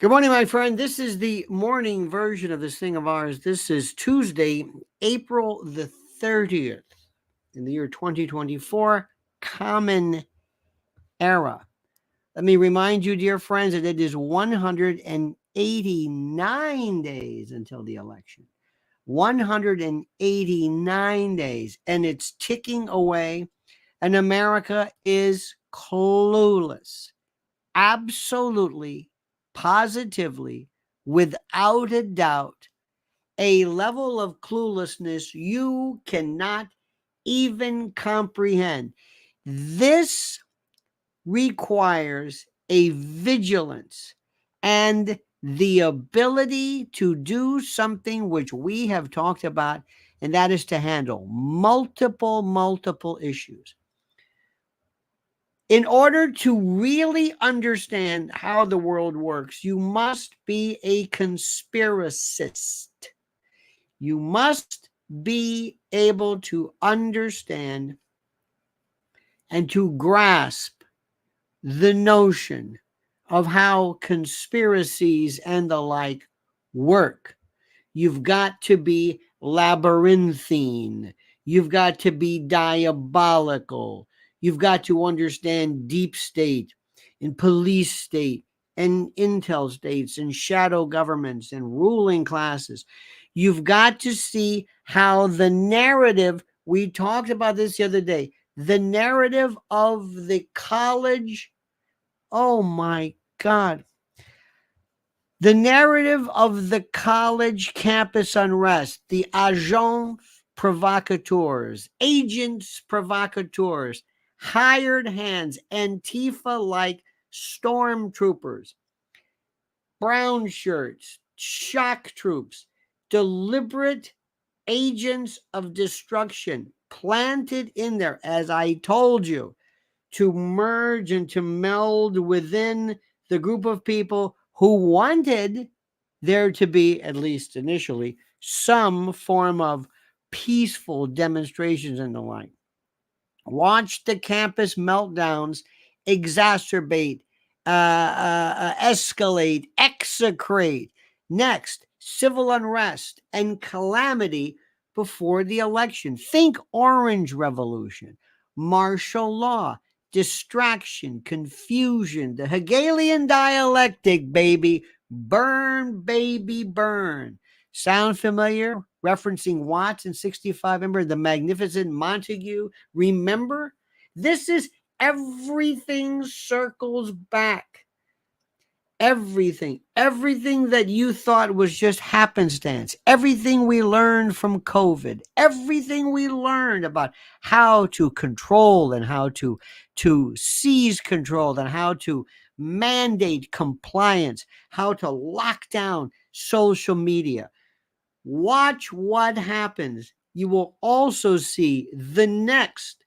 Good morning, my friend. This is the morning version of this thing of ours. This is Tuesday, April the 30th in the year 2024, Common Era. Let me remind you, dear friends, that it is 189 days until the election. 189 days, and it's ticking away, and America is clueless. Absolutely, positively, without a doubt, a level of cluelessness you cannot even comprehend. This requires a vigilance and the ability to do something which we have talked about, and that is to handle multiple issues. In order to really understand how the world works, you must be a conspiracist. You must be able to understand and to grasp the notion of how conspiracies and the like work. You've got to be labyrinthine. You've got to be diabolical. You've got to understand deep state and police state and intel states and shadow governments and ruling classes. You've got to see how the narrative, we talked about this the other day, the narrative of the college, oh my God, the narrative of the college campus unrest, the agents provocateurs, agents provocateurs, hired hands, Antifa-like stormtroopers, brown shirts, shock troops, deliberate agents of destruction planted in there, as I told you, to merge and to meld within the group of people who wanted there to be, at least initially, some form of peaceful demonstrations and the like. Watch the campus meltdowns exacerbate, escalate, execrate. Next, civil unrest and calamity before the election. Think Orange Revolution, martial law, distraction, confusion, the Hegelian dialectic, baby. Burn, baby, burn. Sound familiar? Referencing Watts in 65. Remember the magnificent Montague? Remember? This is everything circles back. Everything that you thought was just happenstance, everything we learned from COVID, everything we learned about how to control and how to seize control and how to mandate compliance, how to lock down social media. Watch what happens. You will also see the next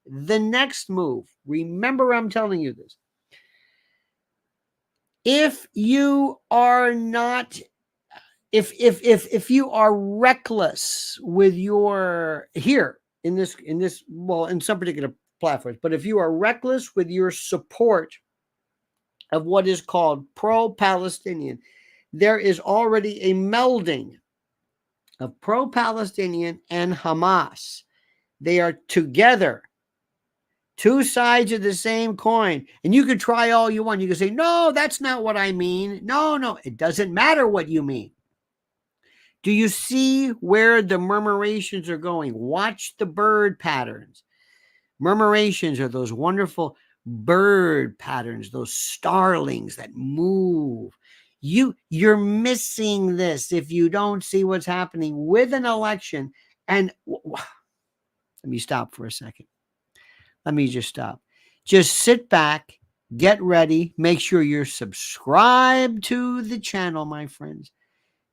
move. Remember, I'm telling you this. If you are not, if you are reckless with your here in this, well, in some particular platforms, but if you are reckless with your support of what is called pro-Palestinian, there is already a melding of pro-Palestinian and Hamas. They are together. Two sides of the same coin. And you could try all you want. You can say, no, that's not what I mean. No, it doesn't matter what you mean. Do you see where the murmurations are going? Watch the bird patterns. Murmurations are those wonderful bird patterns, those starlings that move. You're missing this if you don't see what's happening with an election. And let me stop for a second. Let me just stop. Just sit back, get ready, make sure you're subscribed to the channel, my friends.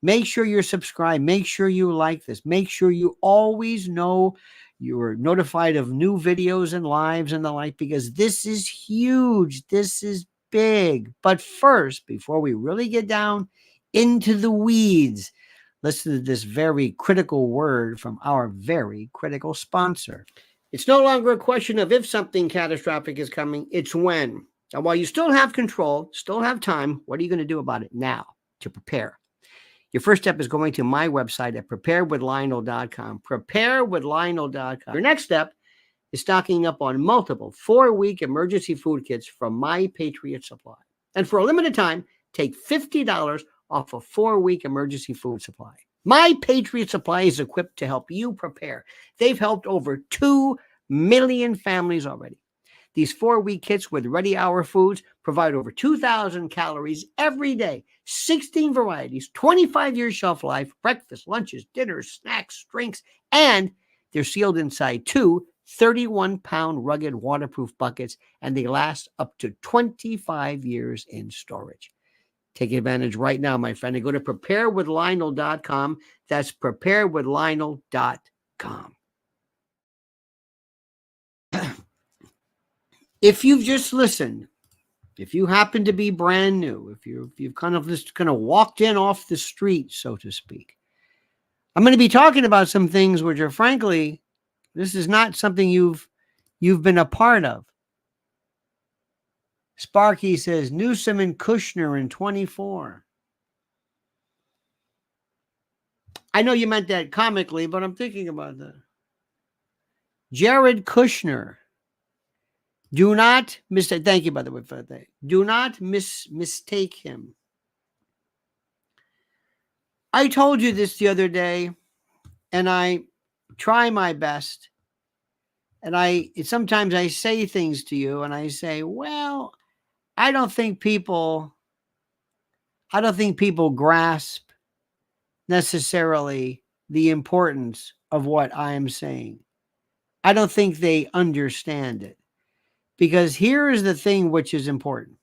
Make sure you're subscribed. Make sure you like this. Make sure you always know you're notified of new videos and lives and the like, because this is huge. This is big. But first, before we really get down into the weeds, listen to this very critical word from our very critical sponsor. It's no longer a question of if something catastrophic is coming, it's when. And while you still have control, still have time, what are you going to do about it now? to prepare. Your first step is going to my website at preparewithlionel.com. Preparewithlionel.com. Your next step is stocking up on multiple 4-week emergency food kits from My Patriot Supply. And for a limited time, take $50 off a 4-week emergency food supply. My Patriot Supply is equipped to help you prepare. They've helped over 2 million families already. These 4-week kits with ready hour foods provide over 2,000 calories every day, 16 varieties, 25 years shelf life, breakfast, lunches, dinners, snacks, drinks, and they're sealed inside 2 31-pound rugged waterproof buckets, and they last up to 25 years in storage. Take advantage right now, my friend, and go to preparewithlionel.com. That's preparewithlionel.com. If you've just listened, if you happen to be brand new, if you've kind of just walked in off the street, so to speak, I'm going to be talking about some things which are, frankly, this is not something you've been a part of. Sparky says Newsom and Kushner in 24. I know you meant that comically, but I'm thinking about that. Jared Kushner. Do not mistake. Thank you, by the way, for that. Do not mistake him. I told you this the other day, and I try my best. And sometimes I say things to you, and I say, well, I don't think people grasp necessarily the importance of what I am saying. I don't think they understand it. Because here is the thing which is important.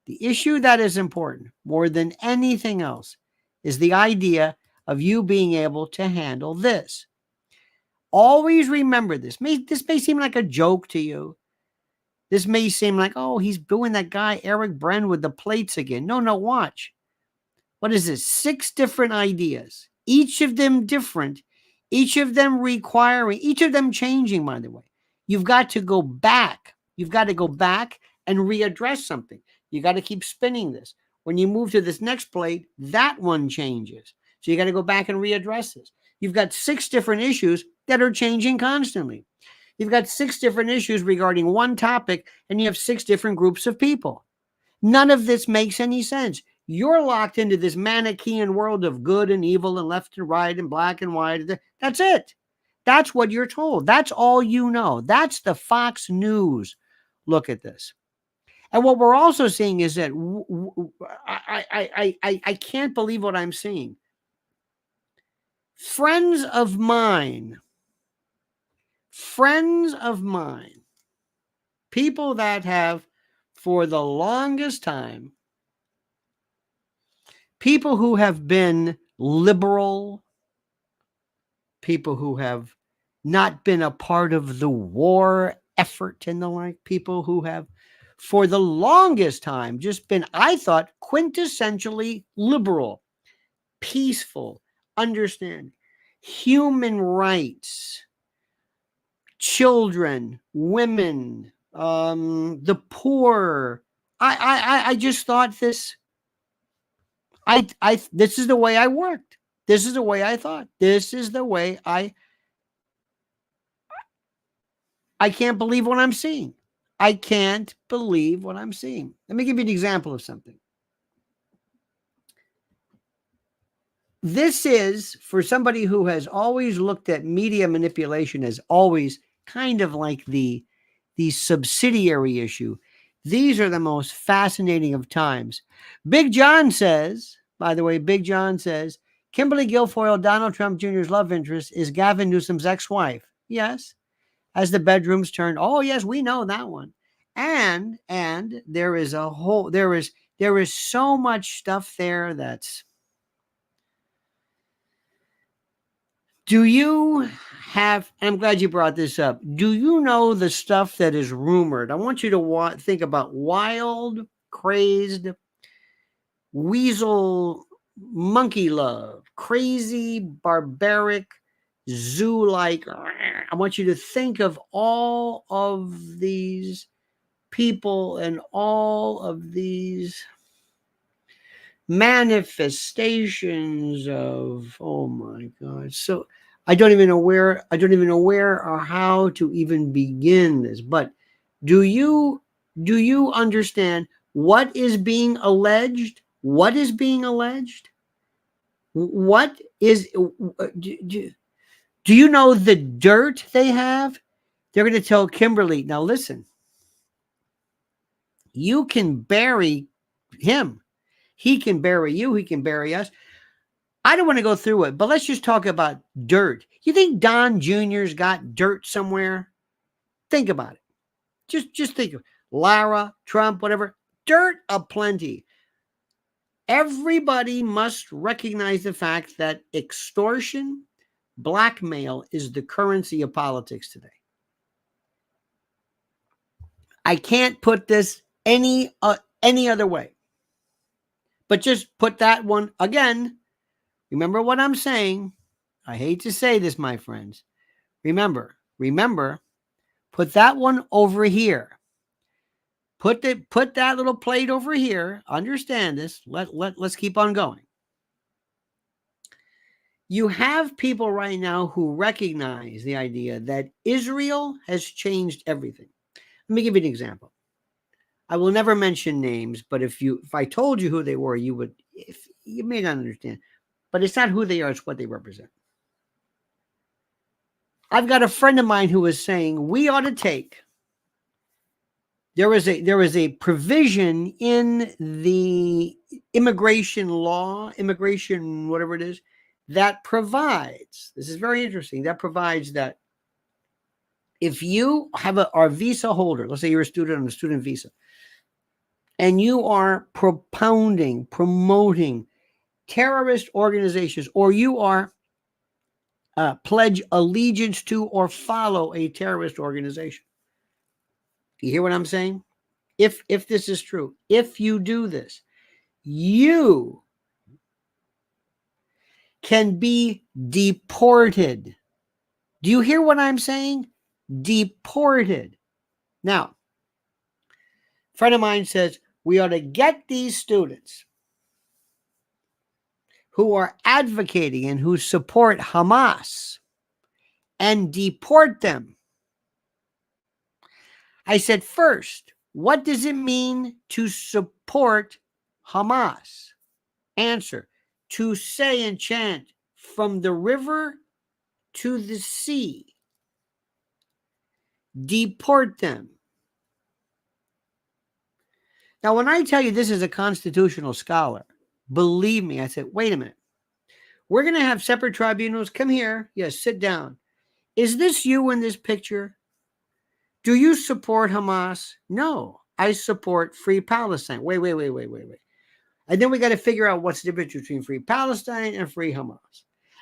The issue that is important more than anything else is the idea of you being able to handle this. Always remember this. This may seem like a joke to you. This may seem like, oh, he's doing that guy Eric Bren with the plates again. No, watch. What is this? 6 different ideas. Each of them different. Each of them requiring, each of them changing, by the way. You've got to go back. You've got to go back and readdress something. You got to keep spinning this. When you move to this next plate, that one changes. So you got to go back and readdress this. You've got 6 different issues that are changing constantly. You've got 6 different issues regarding one topic, and you have 6 different groups of people. None of this makes any sense. You're locked into this Manichaean world of good and evil and left and right and black and white. That's it. That's what you're told. That's all you know. That's the Fox News. Look at this. And what we're also seeing is that I can't believe what I'm seeing. Friends of mine, people that have, for the longest time, people who have been liberal, people who have not been a part of the war effort and the like, people who have for the longest time just been, I thought, quintessentially liberal, peaceful, understanding, human rights, children, women, the poor. I just thought this. This is the way I worked. This is the way I thought. This is the way I can't believe what I'm seeing. I can't believe what I'm seeing. Let me give you an example of something. This is, for somebody who has always looked at media manipulation as always kind of like the subsidiary issue. These are the most fascinating of times. Big John says, by the way, Big John says, Kimberly Guilfoyle, Donald Trump Jr.'s love interest, is Gavin Newsom's ex-wife. Yes. As the bedrooms turned. Oh, yes, we know that one. And there is there is so much stuff there that's. Do you have, and I'm glad you brought this up, do you know the stuff that is rumored? I want you to think about wild, crazed, weasel, monkey love, crazy, barbaric, zoo-like. I want you to think of all of these people and all of these manifestations of, oh my God. So I don't even know where or how to even begin this. But do you understand what is being alleged? What is being alleged? What is do you know the dirt they have? They're going to tell Kimberly, now listen, you can bury him. He can bury you. He can bury us. I don't want to go through it, but let's just talk about dirt. You think Don Jr.'s got dirt somewhere? Think about it. Just think of it. Lara, Trump, whatever. Dirt aplenty. Everybody must recognize the fact that extortion, blackmail is the currency of politics today. I can't put this any other way. But just put that one again. Remember what I'm saying. I hate to say this, my friends. Remember, put that one over here. Put that little plate over here. Understand this. Let's keep on going. You have people right now who recognize the idea that Israel has changed everything. Let me give you an example. I will never mention names, but if I told you who they were, you may not understand. But it's not who they are, it's what they represent. I've got a friend of mine who was saying we ought to take. There was a provision in the immigration law, whatever it is, that provides, this is very interesting, that provides that if you have a visa holder, let's say you're a student on a student visa, and you are promoting terrorist organizations, or you are pledge allegiance to or follow a terrorist organization. You hear what I'm saying? If this is true, if you do this, you can be deported. Do you hear what I'm saying? Deported. Now, a friend of mine says we ought to get these students who are advocating and who support Hamas and deport them. I said, first, what does it mean to support Hamas? Answer, to say and chant from the river to the sea. Deport them. Now, when I tell you this is a constitutional scholar, believe me, I said, wait a minute. We're going to have separate tribunals. Come here. Yes, sit down. Is this you in this picture? Do you support Hamas? No, I support Free Palestine. Wait. And then we got to figure out what's the difference between Free Palestine and Free Hamas.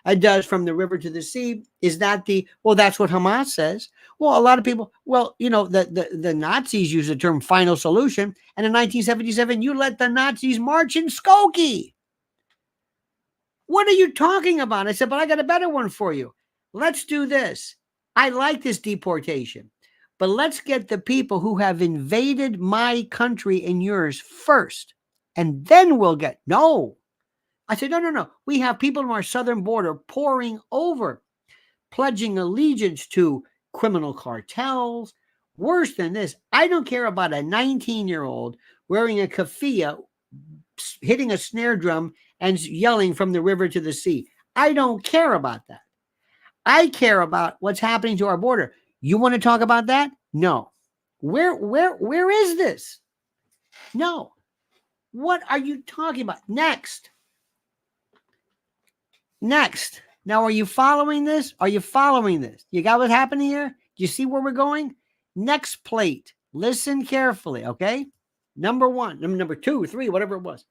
It does from the river to the sea. Is that that's what Hamas says. Well, a lot of people, the Nazis use the term final solution. And in 1977, you let the Nazis march in Skokie. What are you talking about? I said, but I got a better one for you. Let's do this. I like this deportation. But let's get the people who have invaded my country and yours first. And then we'll get, no. I said, no. We have people on our southern border pouring over, pledging allegiance to criminal cartels. Worse than this, I don't care about a 19-year-old wearing a keffiyeh, hitting a snare drum and yelling from the river to the sea. I don't care about that. I care about what's happening to our border. You want to talk about that? No. Where is this? No. What are you talking about? Next. Now, are you following this? You got what's happening here? Do you see where we're going? Next plate. Listen carefully, okay? Number one, number two, three, whatever it was.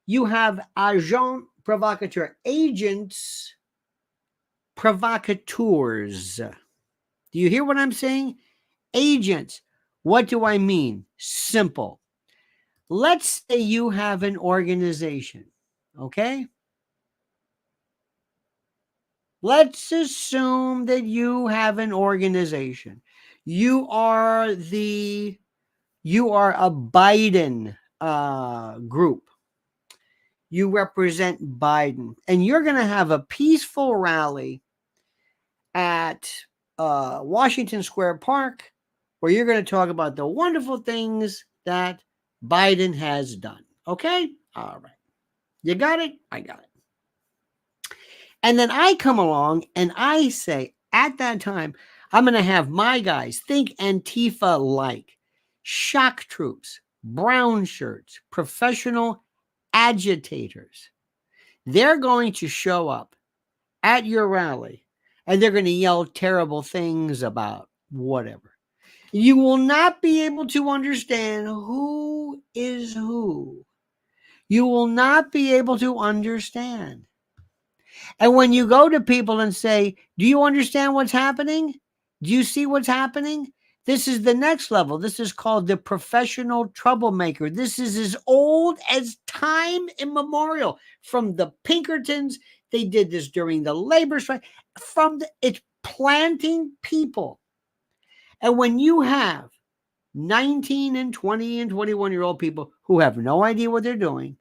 You have agent provocateur, agents provocateurs. Do you hear what I'm saying? Agents. What do I mean? Simple. Let's say you have an organization, okay? Let's assume that you have an organization. You are a Biden group. you represent Biden, and you're going to have a peaceful rally at Washington Square Park where you're going to talk about the wonderful things that Biden has done. Okay? All right. You got it? I got it. And then I come along and I say, at that time, I'm going to have my guys, think Antifa like, shock troops, brown shirts, professional agitators. They're going to show up at your rally and they're going to yell terrible things about whatever. You will not be able to understand who is who. You will not be able to understand. And when you go to people and say, do you understand what's happening? Do you see what's happening? This is the next level. This is called the professional troublemaker. This is as old as time immemorial. From the Pinkertons, they did this during the labor strike. It's planting people. And when you have 19 and 20 and 21-year-old people who have no idea what they're doing,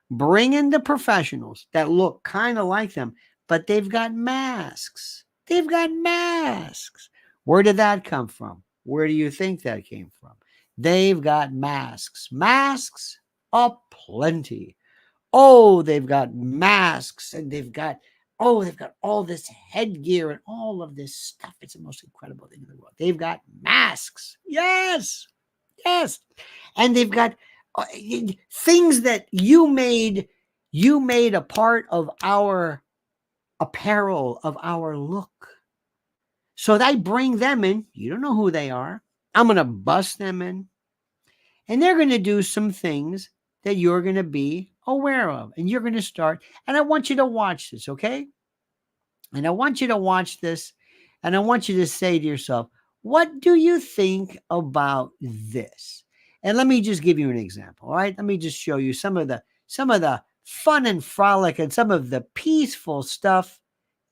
bring in the professionals that look kind of like them, but they've got masks. They've got masks. Where did that come from? Where do you think that came from? They've got masks. Masks aplenty. Oh, they've got masks and they've got all this headgear and all of this stuff. It's the most incredible thing in the world. They've got masks. Yes. Yes. And they've got things that you made a part of our apparel, of our look. So I bring them in. You don't know who they are. I'm going to bust them in. And they're going to do some things that you're going to be aware of. And you're going to start. And I want you to watch this, okay? And I want you to watch this. And I want you to say to yourself, what do you think about this? And let me just give you an example, all right? Let me just show you some of the fun and frolic and some of the peaceful stuff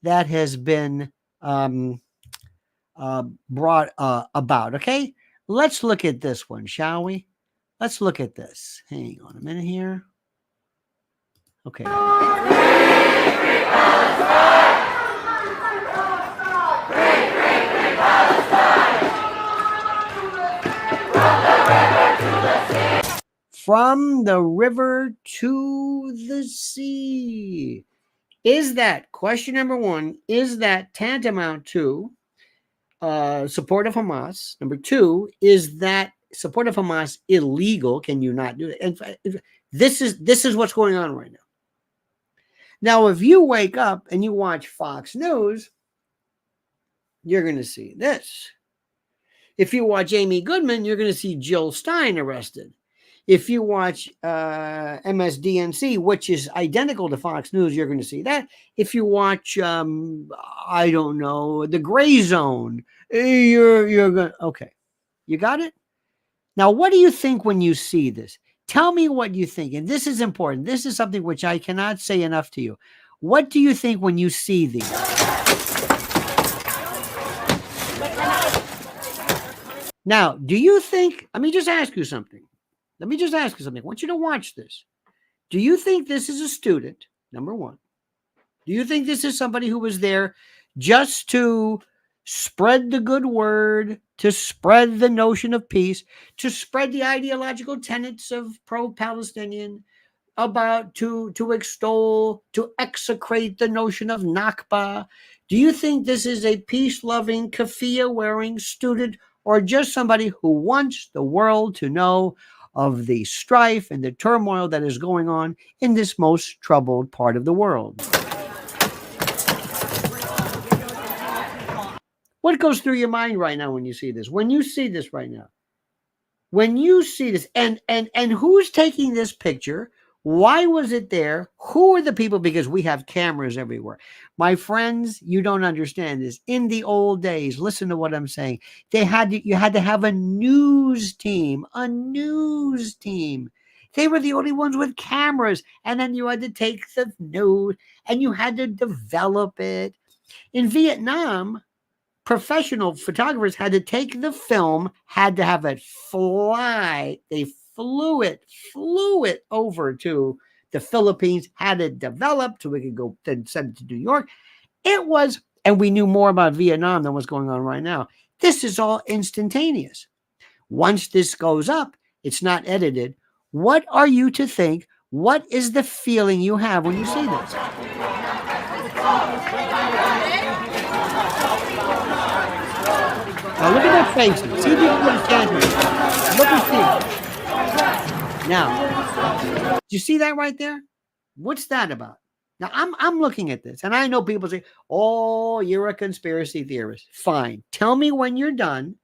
that has been brought about, okay? Let's look at this one, shall we? Let's look at this. Hang on a minute here. Okay. From the river to the sea. Is that, question number one, is that tantamount to support of Hamas? Number two, is that support of Hamas illegal? Can you not do it? And this is what's going on right now. Now, if you wake up and you watch Fox News, you're going to see this. If you watch Amy Goodman, you're going to see Jill Stein arrested. If you watch MSDNC, which is identical to Fox News, you're going to see that. If you watch, I don't know, The Gray Zone, you're going, okay. You got it? Now, what do you think when you see this? Tell me what you think. And this is important. This is something which I cannot say enough to you. What do you think when you see these? Now, do you think, let me just ask you something. I want you to watch this. Do you think this is a student, number one? Do you think this is somebody who was there just to spread the good word, to spread the notion of peace, to spread the ideological tenets of pro-Palestinian, about to extol, to execrate the notion of Nakba? Do you think this is a peace-loving, keffiyeh-wearing student, or just somebody who wants the world to know of the strife and the turmoil that is going on in this most troubled part of the world? What goes through your mind right now when you see this? When you see this right now? When you see this, and who's taking this picture? Why was it there? Who are the people? Because we have cameras everywhere. My friends, you don't understand this. In the old days, listen to what I'm saying. You had to have a news team. They were the only ones with cameras. And then you had to take the news and you had to develop it. In Vietnam, professional photographers had to take the film, had to have it fly. They flew it over to the Philippines had it developed so we could go then send it to New York. It was, and we knew more about Vietnam than what's going on right now. This is all instantaneous. Once this goes up, it's not edited. What are you to think? What is the feeling you have when you see this? Now look at their faces. See if you can understand me. Look and see. Now, do you see that right there? What's that about? Now I'm looking at this, and I know people say, "Oh, you're a conspiracy theorist." Fine. Tell me when you're done,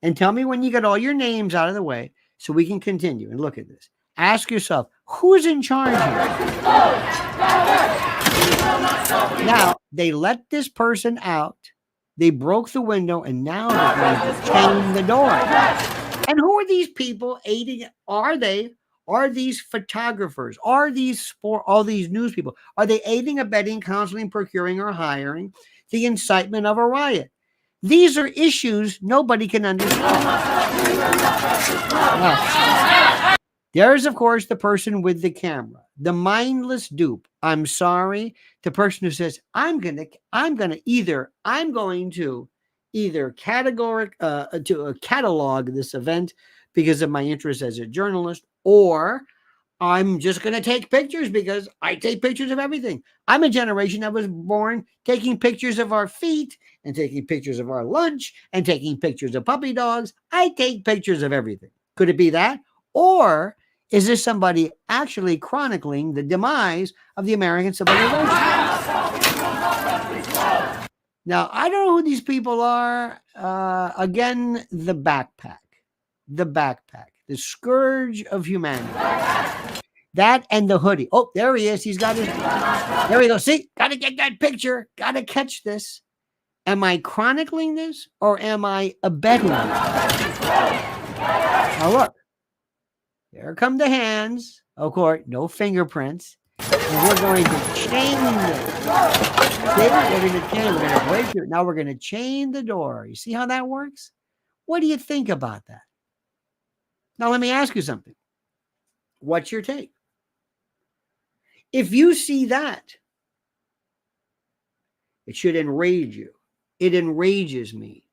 and tell me when you get all your names out of the way, so we can continue and look at this. Ask yourself, who's in charge here? Now they let this person out. They broke the window, and now they're going to chain the door. And who are these people aiding? Are these photographers? Are these all these news people? Are they aiding, abetting, counseling, procuring, or hiring the incitement of a riot? These are issues nobody can understand. Now, there's, of course, the person with the camera, the mindless dupe. I'm sorry. The person who says, I'm going to either catalog this event because of my interest as a journalist, or I'm just going to take pictures because I take pictures of everything. I'm a generation that was born taking pictures of our feet and taking pictures of our lunch and taking pictures of puppy dogs. I take pictures of everything. Could it be that? Or is this somebody actually chronicling the demise of the American civilization? Now, I don't know who these people are. Again, the backpack, the scourge of humanity. That and the hoodie. Oh, there he is. He's got his, there we go. See, got to get that picture. Got to catch this. Am I chronicling this or am I abetting it? Now look, there come the hands. Of course, no fingerprints. And we're going to chain this. We're going to break it. Now we're going to chain the door. You see how that works? What do you think about that? Now, let me ask you something. What's your take? If you see that, it should enrage you. It enrages me.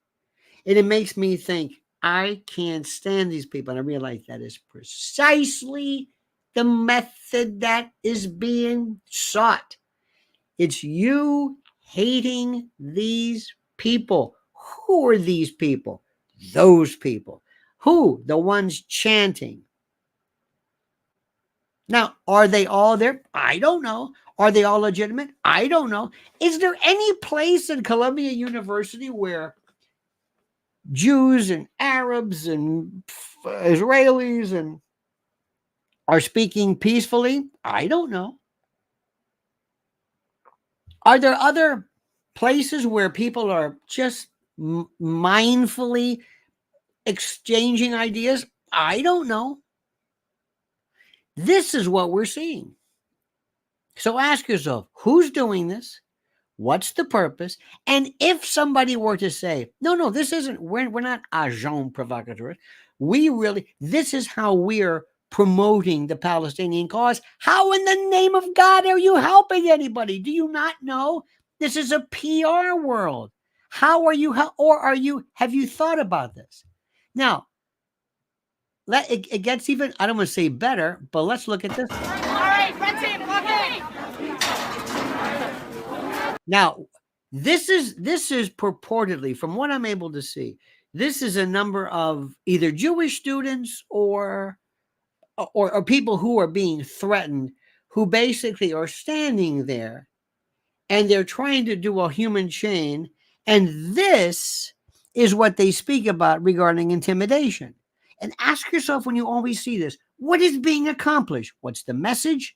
And it makes me think, I can't stand these people. And I realize that is precisely the method that is being sought. It's you hating these people. Who are these people? Those people. Who? The ones chanting. Now, are they all there? I don't know. Are they all legitimate? I don't know. Is there any place in Columbia University where Jews and Arabs and Israelis and are speaking peacefully? I don't know. Are there other places where people are just mindfully exchanging ideas? I don't know. This is what we're seeing. So ask yourself, who's doing this? What's the purpose? And if somebody were to say, no, this isn't, we're not agent provocateur. This is how we're promoting the Palestinian cause. How in the name of God are you helping anybody? Do you not know? This is a PR world. Have you thought about this? Now, it gets even, I don't want to say better, but let's look at this. All right, red team, blockade. Now, this is purportedly, from what I'm able to see, this is a number of either Jewish students or people who are being threatened, who basically are standing there and they're trying to do a human chain. And this is what they speak about regarding intimidation. And ask yourself, when you always see this, what is being accomplished? What's the message?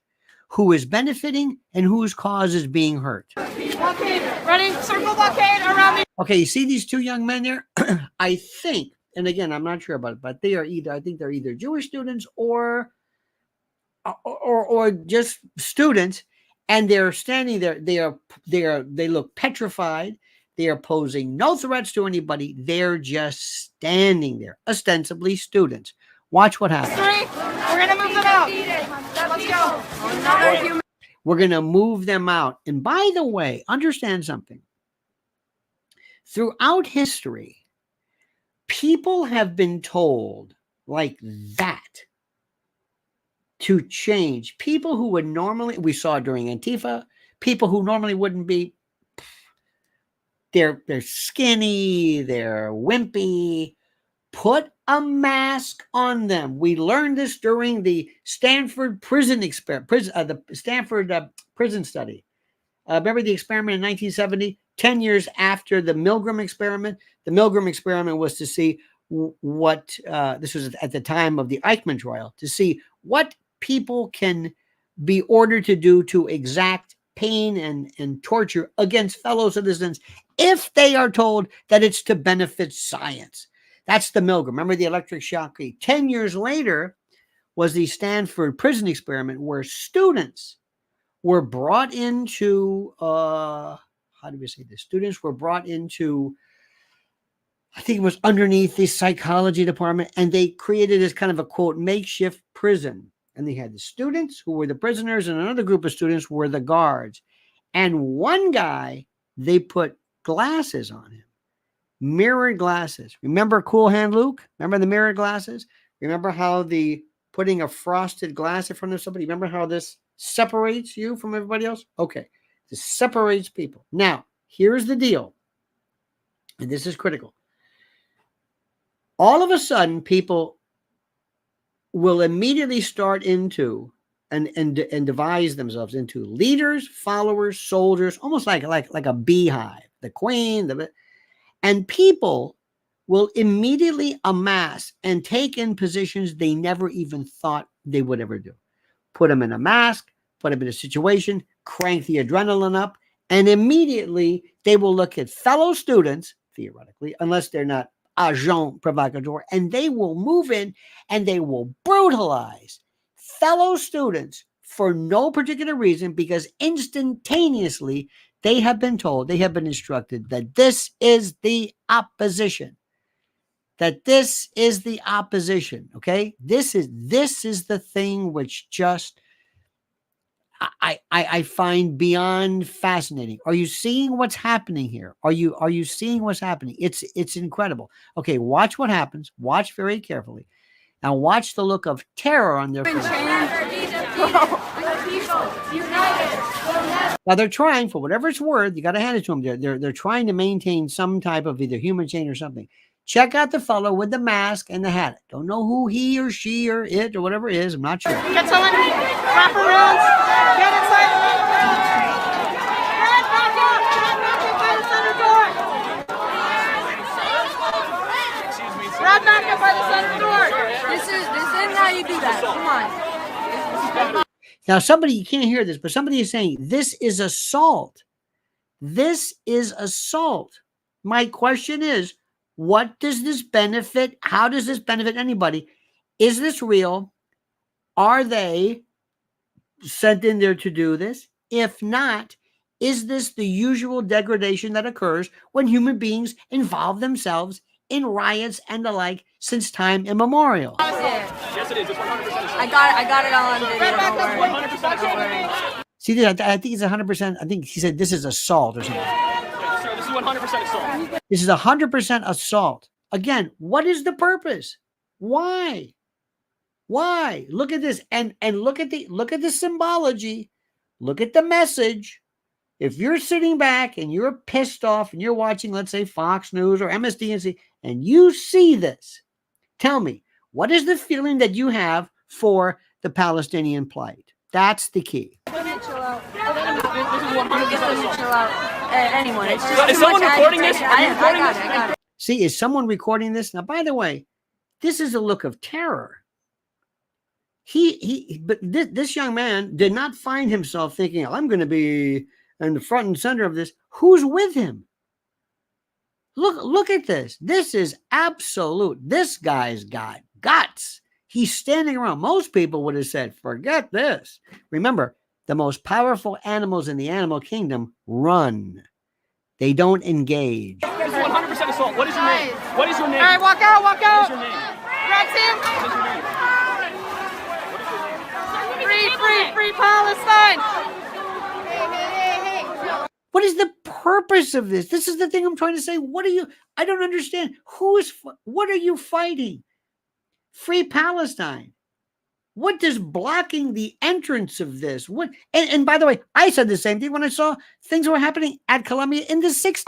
Who is benefiting and whose cause is being hurt? Blockade, ready, circle blockade around me. Okay, you see these two young men there? I think, and again, I'm not sure about it, but I think they're either Jewish students or just students, and they're standing there. They look petrified. They are posing no threats to anybody. They're just standing there, ostensibly students. Watch what happens. 3, we're gonna move them out. Let's go. Another human. We're going to move them out. And by the way, understand something. Throughout history, people have been told like that to change. People who would normally, we saw during Antifa, people who normally wouldn't be, they're skinny, they're wimpy. Put a mask on them. We learned this during the Stanford prison experiment, the Stanford prison study. Remember the experiment in 1970, 10 years after the Milgram experiment? The Milgram experiment was to see what, this was at the time of the Eichmann trial, to see what people can be ordered to do to exact pain and torture against fellow citizens if they are told that it's to benefit science. That's the Milgram. Remember the electric shock? 10 years later was the Stanford prison experiment where students were brought into, how do we say this? Students were brought into, I think it was underneath the psychology department, and they created this kind of a, quote, makeshift prison. And they had the students who were the prisoners, and another group of students were the guards. And one guy, they put glasses on him. Mirrored glasses. Remember Cool Hand Luke? Remember the mirrored glasses? Remember how the putting a frosted glass in front of somebody? Remember how this separates you from everybody else? Okay. This separates people. Now, here's the deal. And this is critical. All of a sudden, people will immediately start into and devise themselves into leaders, followers, soldiers, almost like a beehive. The queen, and people will immediately amass and take in positions they never even thought they would ever do. Put them in a mask, put them in a situation, crank the adrenaline up, and immediately they will look at fellow students, theoretically, unless they're not agent provocateur, and they will move in and they will brutalize fellow students for no particular reason, because instantaneously they have been told, they have been instructed that this is the opposition. That this is the opposition. Okay? This is the thing which just I find beyond fascinating. Are you seeing what's happening here? Are you seeing what's happening? It's incredible. Okay, watch what happens. Watch very carefully. Now watch the look of terror on their face. Now they're trying, for whatever it's worth, you got to hand it to them. They're trying to maintain some type of either human chain or something. Check out the fellow with the mask and the hat. Don't know who he or she or it or whatever it is. I'm not sure. Get someone, wrap around, get inside the room. Red, back up by the center door. Red, back up by the center door. This isn't how you do that. Come on. Now, somebody, you can't hear this, but somebody is saying, this is assault. This is assault. My question is, what does this benefit? How does this benefit anybody? Is this real? Are they sent in there to do this? If not, is this the usual degradation that occurs when human beings involve themselves in riots and the like since time immemorial? Yes, it is. It's 100%. I got it all on video. Don't worry. See, I think it's 100%. I think he said this is assault or something. Yes, sir, this is 100% assault. This is 100% assault. Again, what is the purpose? Why? Why? Look at this and look at the symbology. Look at the message. If you're sitting back and you're pissed off and you're watching, let's say, Fox News or MSDNC, and you see this, tell me, what is the feeling that you have for the Palestinian plight? That's the key. Chill out. Anyone. It's just Is someone recording this? Are you recording this? I got it. See, is someone recording this? Now, by the way, this is a look of terror. But this young man did not find himself thinking, I'm going to be in the front and center of this. Who's with him? Look at this. This is absolute. This guy's got guts. He's standing around. Most people would have said, forget this. Remember, the most powerful animals in the animal kingdom run. They don't engage. This is 100% assault. What is your name? What is your name? All right, walk out. What is your name? Red team. What is your name? Free. Free Palestine! What is the purpose of this? This is the thing I'm trying to say. I don't understand. What are you fighting? Free Palestine. What does blocking the entrance of this? What? And by the way, I said the same thing when I saw things were happening at Columbia in the 60s.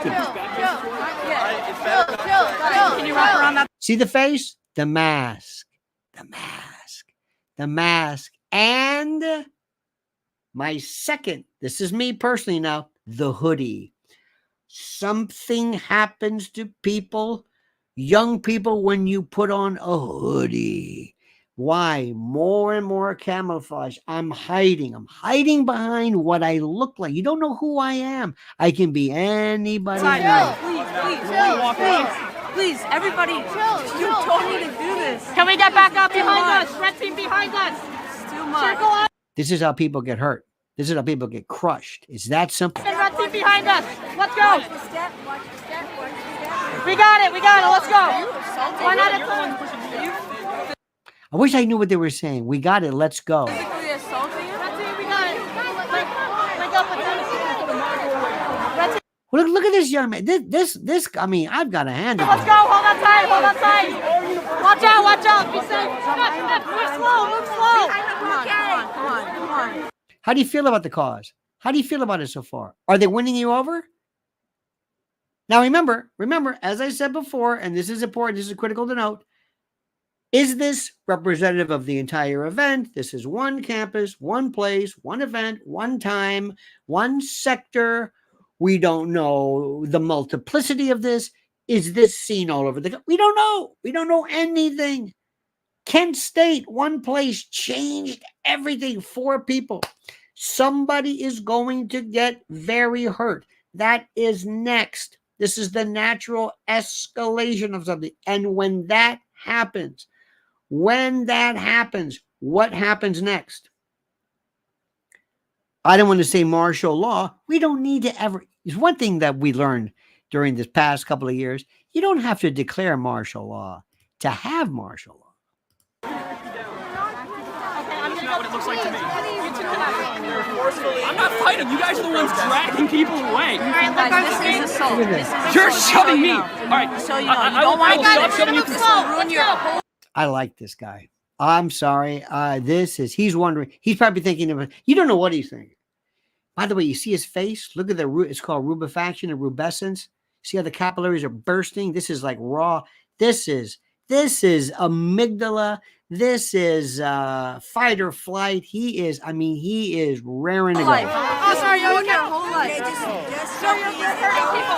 Can you wrap around that? See the face? The mask. The mask. The mask. And my second, this is me personally now, the hoodie. Something happens to people, young people, when you put on a hoodie. Why? More and more camouflage. I'm hiding behind what I look like. You don't know who I am. I can be anybody. Please, everybody, you don't need to do this. Can we get back up behind us? Red team behind us. It's too much. Circle up. This is how people get hurt. This is how people get crushed. It's that simple. And red team behind us. Let's go. We got it. Let's go. One at a time. I wish I knew what they were saying. We got it. Let's go. We got it. Link up with them. Well, look at this young man. This. I mean, I've got a hand. Let's go. Hold on tight. Watch out. Be safe. Move slow. Come on. How do you feel about the cause? How do you feel about it so far? Are they winning you over? Now, remember, as I said before, and this is important, this is critical to note, is this representative of the entire event? This is one campus, one place, one event, one time, one sector. We don't know the multiplicity of this. Is this seen all over the country? We don't know. We don't know anything. Kent State, one place, changed everything. 4 people. Somebody is going to get very hurt. That is next. This is the natural escalation of something. And when that happens, what happens next? I don't want to say martial law. We don't need to ever. It's one thing that we learned during this past couple of years. You don't have to declare martial law to have martial law. That's not what it looks like to me. I'm not fighting. You guys are the ones dragging people away. All right, this is assault. You're shoving me. All right. So you know, you don't want to stop shoving you. I like this guy. I'm sorry. He's wondering. He's probably thinking of it. You don't know what he's thinking. By the way, you see his face? Look at it's called rubefaction and rubescence. See how the capillaries are bursting? This is like raw. This is amygdala. This is fight or flight. He is raring to go. Oh, sorry, you're okay. Whole life. You're hurting people.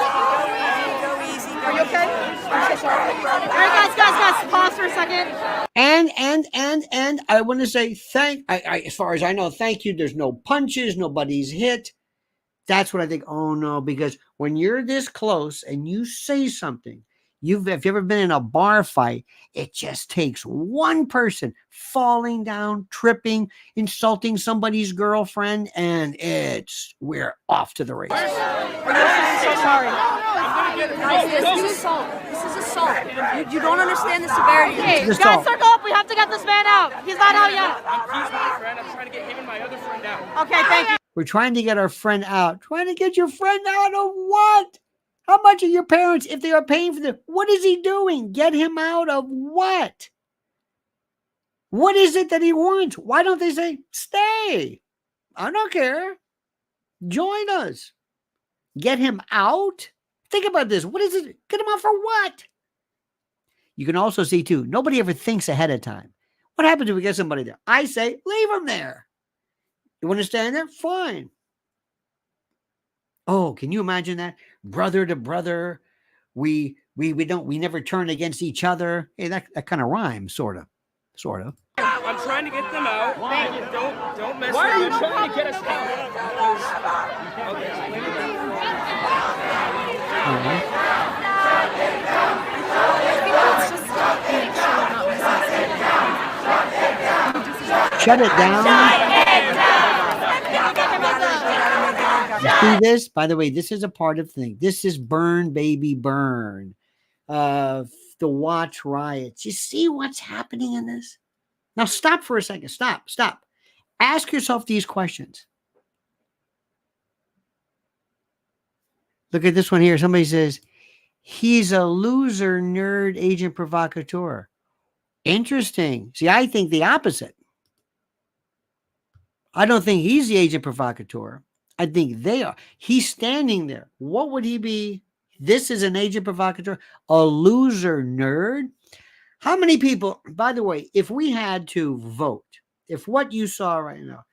Are you okay? I'm so sorry. All right, guys, pause for a second. And I want to say as far as I know, thank you. There's no punches, nobody's hit. That's what I think. Oh no, because when you're this close and you say something, if you've ever been in a bar fight, it just takes one person falling down, tripping, insulting somebody's girlfriend, and we're off to the races. I'm so sorry. Guys, this is assault. You don't understand the severity. Okay, guys, circle up. We have to get this man out. He's not out yet. He's my friend. I'm trying to get him and my other friend out. Okay, thank you. We're trying to get our friend out. Trying to get your friend out of what? How much are your parents, if they are paying for this? What is he doing? Get him out of what? What is it that he wants? Why don't they say, stay? I don't care. Join us. Get him out? Think about this. What is it? Get him out for what? You can also see, too, nobody ever thinks ahead of time. What happens if we get somebody there? I say, leave him there. You want to stand there? Fine. Oh, can you imagine that? Brother to brother. We never turn against each other. Hey, that kind of rhymes, sort of. I'm trying to get them out. Why? Don't mess with them. Why are you trying to get us out? Shut it down. You see this? By the way, this is a part of the thing. This is burn, baby, burn. The Watch riots. You see what's happening in this? Now stop for a second. Stop. Ask yourself these questions. Look at this one here. Somebody says, he's a loser, nerd, agent provocateur. Interesting. See, I think the opposite. I don't think he's the agent provocateur. I think they are. He's standing there. What would he be? This is an agent provocateur, a loser nerd. How many people, by the way, if we had to vote, if what you saw right now,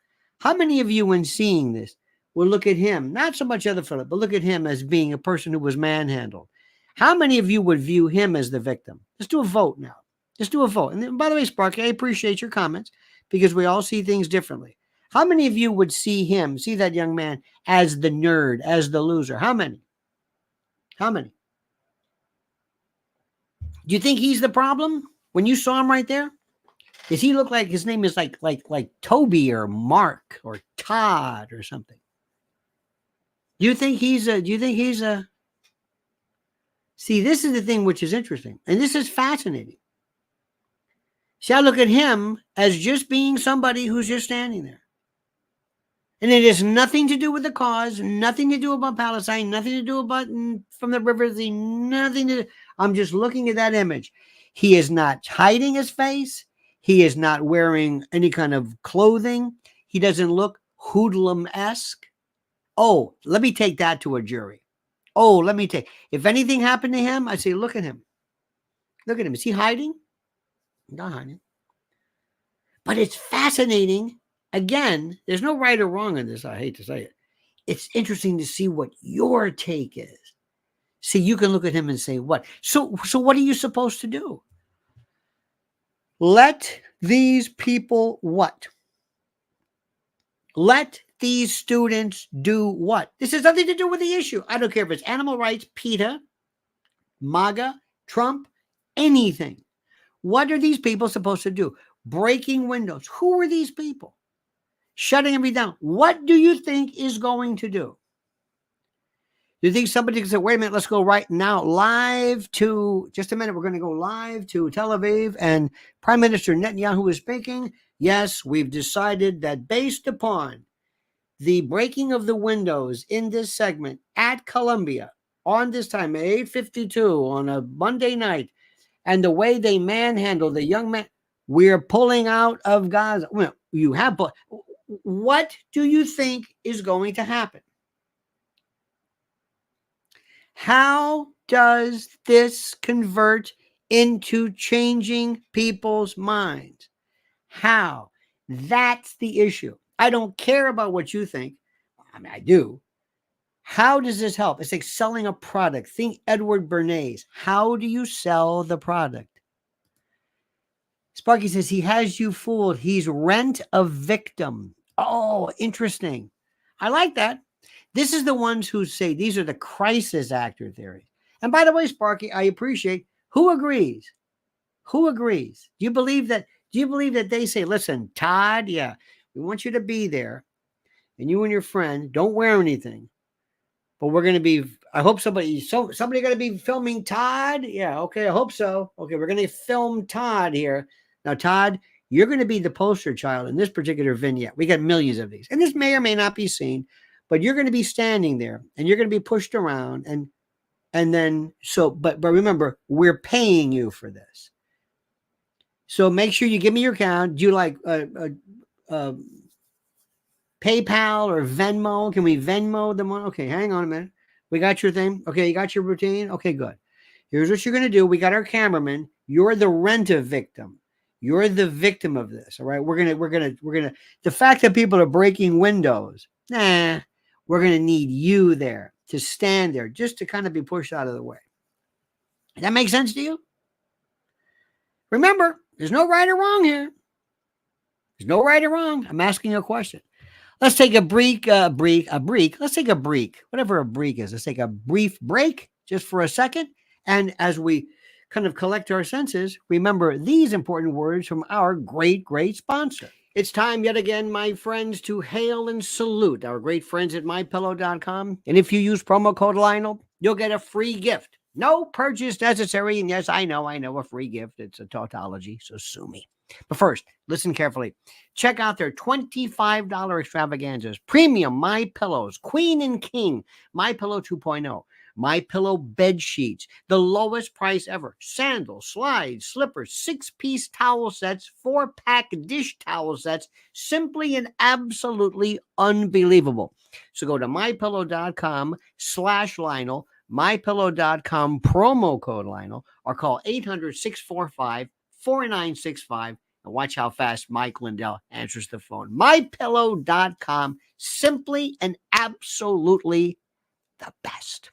how many of you, when seeing this, will look at him, not so much other Philip, but look at him as being a person who was manhandled? How many of you would view him as the victim? Let's do a vote now. Let's do a vote. And then, by the way, Sparky, I appreciate your comments because we all see things differently. How many of you would see him, see that young man as the nerd, as the loser? How many? How many? Do you think he's the problem when you saw him right there? Does he look like his name is like Toby or Mark or Todd or something? Do you think he's a See, this is the thing which is interesting, and this is fascinating. See, I look at him as just being somebody who's just standing there. And it has nothing to do with the cause, nothing to do about Palestine, nothing to do about from the river, nothing to do. I'm just looking at that image. He is not hiding his face. He is not wearing any kind of clothing. He doesn't look hoodlum-esque. Oh, let me take that to a jury. Oh, let me take. If anything happened to him, I say, look at him. Look at him. Is he hiding? Not hiding. But it's fascinating. Again, there's no right or wrong in this. I hate to say it. It's interesting to see what your take is. See, you can look at him and say, what? So what are you supposed to do? Let these people what? Let these students do what? This has nothing to do with the issue. I don't care if it's animal rights, PETA, MAGA, Trump, anything. What are these people supposed to do? Breaking windows. Who are these people? Shutting everything down. What do you think is going to do? Do you think somebody can say, wait a minute, let's go right now live to, just a minute, we're going to go live to Tel Aviv, and Prime Minister Netanyahu is speaking. Yes, we've decided that based upon the breaking of the windows in this segment at Columbia on this time, at 8:52 on a Monday night, and the way they manhandled the young man, we're pulling out of Gaza. Well, you have, but what do you think is going to happen? How does this convert into changing people's minds? How? That's the issue. I don't care about what you think. I mean, I do. How does this help? It's like selling a product. Think Edward Bernays. How do you sell the product? Sparky says he has you fooled. He's rent a victim. Oh, interesting. I like that. This is the ones who say these are the crisis actor theories. And by the way, Sparky, I appreciate who agrees. Who agrees? Do you believe that? Do you believe that they say, listen, Todd, yeah, we want you to be there, and you and your friend don't wear anything, but we're going to be. I hope somebody going to be filming Todd. Yeah, okay, I hope so. Okay, we're going to film Todd here. Now, Todd, you're going to be the poster child in this particular vignette. We got millions of these, and this may or may not be seen, but you're going to be standing there, and you're going to be pushed around, and then so. But remember, we're paying you for this. So make sure you give me your account. Do you like PayPal or Venmo? Can we Venmo the money? Okay, hang on a minute. We got your thing. Okay, you got your routine. Okay, good. Here's what you're going to do. We got our cameraman. You're the rent-a victim. You're the victim of this. All right. We're gonna. The fact that people are breaking windows, we're gonna need you there to stand there, just to kind of be pushed out of the way. Does that make sense to you? Remember, there's no right or wrong here. There's no right or wrong. I'm asking you a question. Let's take a break. Let's take a break. Whatever a break is. Let's take a brief break just for a second. And as we kind of collect our senses, remember these important words from our great sponsor. It's time yet again, my friends, to hail and salute our great friends at MyPillow.com. And if you use promo code Lionel, you'll get a free gift No purchase necessary. And yes, I know a free gift. It's a tautology, so sue me. But first, listen carefully. Check out their $25 extravaganzas. Premium My Pillows, Queen and King, My Pillow 2.0, My Pillow bed sheets, the lowest price ever. Sandals, slides, slippers, 6-piece towel sets, 4-pack dish towel sets. Simply and absolutely unbelievable. So go to mypillow.com/Lionel, mypillow.com promo code Lionel, or call 800-645-4965 and watch how fast Mike Lindell answers the phone. mypillow.com, simply and absolutely the best.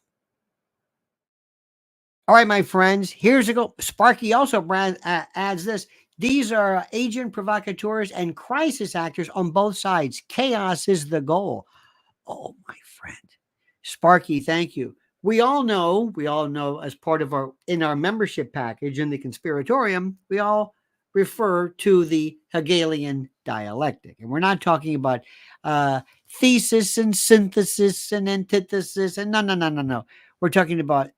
All right, my friends, here's a go. Sparky also adds this. These are agent provocateurs and crisis actors on both sides. Chaos is the goal. Oh, my friend. Sparky, thank you. We all know as part of our membership package in the Conspiratorium, we all refer to the Hegelian dialectic. And we're not talking about thesis and synthesis and antithesis. And no. We're talking about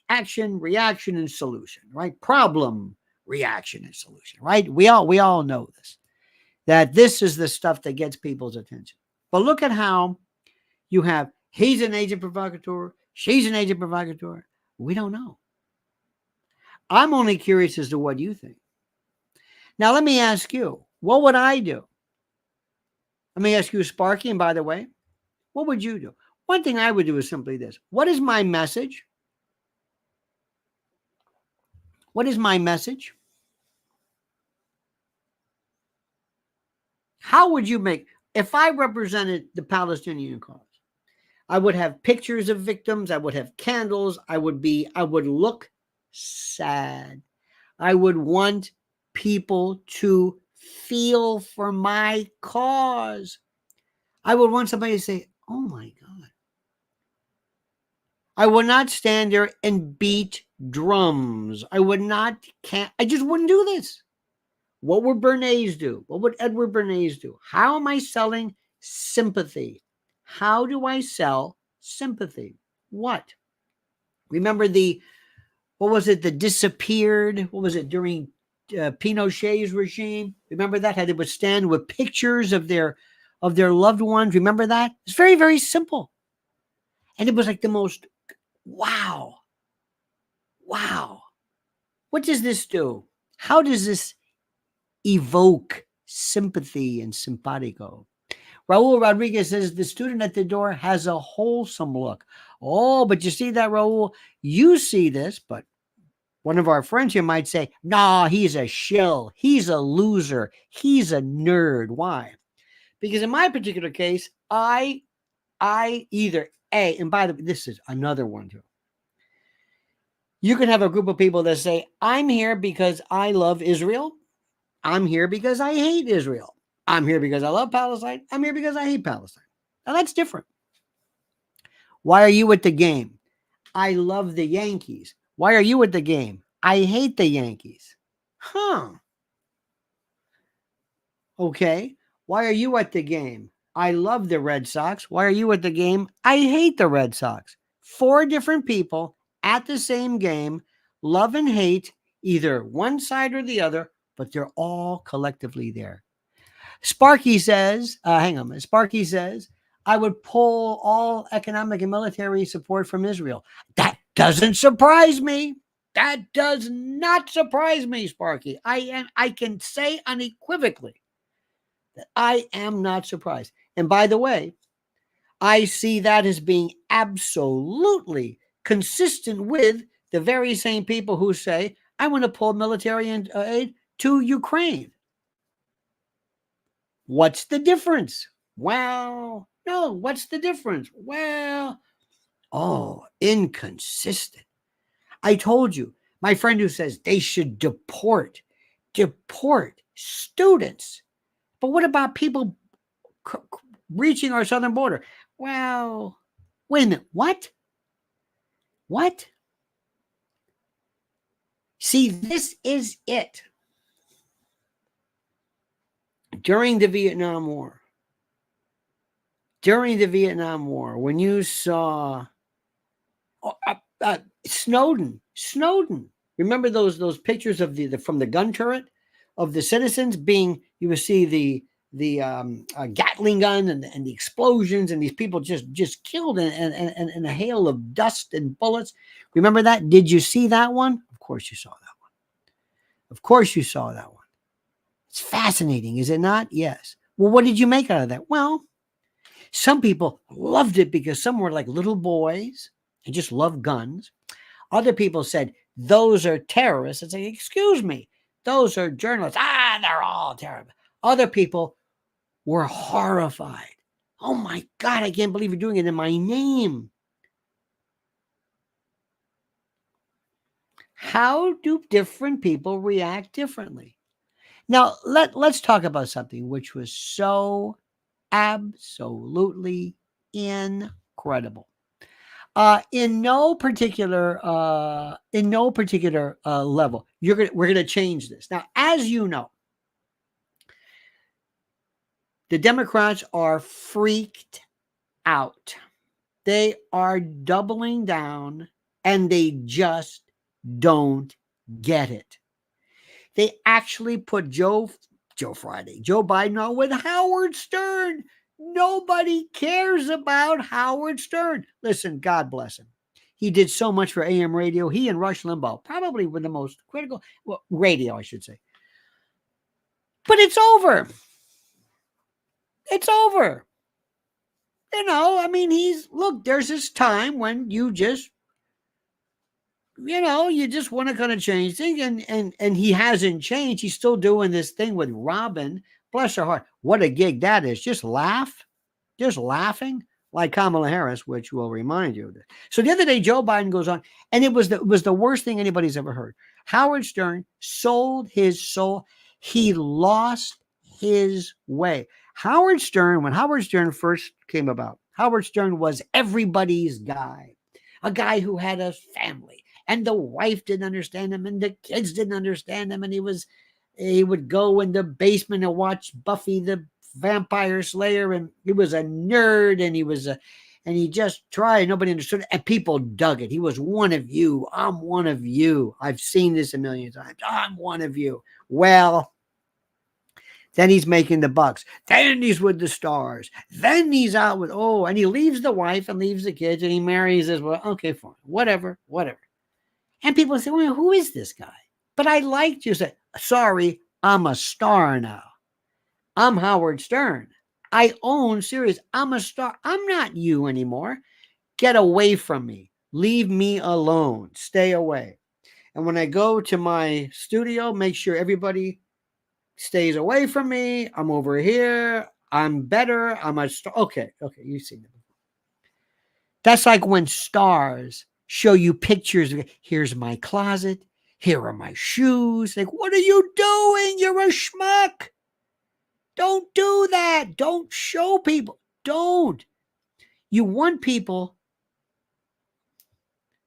action, reaction, and solution, right? Problem, reaction, and solution, right? We all know this, that this is the stuff that gets people's attention. But look at how you have, he's an agent provocateur, she's an agent provocateur. We don't know. I'm only curious as to what you think. Now, let me ask you, what would I do? Let me ask you, Sparky, and by the way, what would you do? One thing I would do is simply this. What is my message? What is my message? How would you make, if I represented the Palestinian cause, I would have pictures of victims. I would have candles. I would look sad. I would want people to feel for my cause. I would want somebody to say, oh my God. I would not stand there and beat drums. I just wouldn't do this. What would Bernays do? What would Edward Bernays do? How am I selling sympathy? How do I sell sympathy? What? Remember the disappeared, during Pinochet's regime? Remember that? How they would stand with pictures of their loved ones. Remember that? It's very, very simple. And it was like the most, wow. What does this do? How does this evoke sympathy and simpatico? Raul Rodriguez says the student at the door has a wholesome look. Oh, but you see that, Raul? You see this, but one of our friends here might say, nah, he's a shill. He's a loser. He's a nerd. Why? Because in my particular case, I either A, and by the way, this is another one too. You can have a group of people that say, I'm here because I love Israel. I'm here because I hate Israel. I'm here because I love Palestine. I'm here because I hate Palestine. Now that's different. Why are you at the game? I love the Yankees. Why are you at the game? I hate the Yankees. Huh. Okay. Why are you at the game? I love the Red Sox. Why are you at the game? I hate the Red Sox. 4 different people at the same game, love and hate either one side or the other, but they're all collectively there. Sparky says, Sparky says, I would pull all economic and military support from Israel. That doesn't surprise me. That does not surprise me, Sparky. I can say unequivocally that I am not surprised. And by the way, I see that as being absolutely consistent with the very same people who say, I want to pull military aid to Ukraine. What's the difference? Well, no, what's the difference? Well, inconsistent. I told you, my friend who says they should deport students. But what about people reaching our southern border? Well, wait a minute. What? See, this is it. During the Vietnam War, when you saw Snowden. Remember those pictures of from the gun turret of the citizens being, you would see the Gatling gun and the explosions and these people just killed in a hail of dust and bullets. Remember that? Did you see that one? Of course you saw that one. Of course you saw that one. It's fascinating, is it not? Yes. Well, what did you make out of that? Well, some people loved it because some were like little boys and just loved guns. Other people said, those are terrorists. It's like, excuse me, those are journalists. They're all terrible. Other people were horrified. Oh my God, I can't believe you're doing it in my name. How do different people react differently? Now, let's talk about something which was so absolutely incredible. In no particular level, we're gonna change this. Now, as you know, the Democrats are freaked out. They are doubling down, and they just don't get it. They actually put Joe Biden on with Howard Stern. Nobody cares about Howard Stern. Listen, God bless him. He did so much for AM radio. He and Rush Limbaugh probably were the most critical, radio, I should say. But it's over. It's over. You know, I mean, there's this time when you just, you just want to kind of change things, and he hasn't changed. He's still doing this thing with Robin. Bless her heart. What a gig that is. Just laughing like Kamala Harris, which will remind you of this. So the other day, Joe Biden goes on, and it was the worst thing anybody's ever heard. Howard Stern sold his soul. He lost his way. When Howard Stern first came about, Howard Stern was everybody's guy, a guy who had a family, and the wife didn't understand him, and the kids didn't understand him, and he would go in the basement and watch Buffy the Vampire Slayer, and he was a nerd, and he just tried. Nobody understood it, and people dug it. He was one of you. I'm one of you. I've seen this a million times. I'm one of you. Well, then he's making the bucks. Then he's with the stars. Then he's out with, and he leaves the wife and leaves the kids, and he marries this. Well, okay, fine. Whatever. And people say, well, who is this guy? But I liked you. Say, sorry, I'm a star now. I'm Howard Stern. I own Sirius. I'm a star. I'm not you anymore. Get away from me. Leave me alone. Stay away. And when I go to my studio, make sure everybody stays away from me. I'm over here. I'm better. I'm a star. Okay, you've seen it. That's like when stars show you pictures. Here's my closet. Here are my shoes. Like, what are you doing? You're a schmuck. Don't do that. Don't show people. Don't. You want people.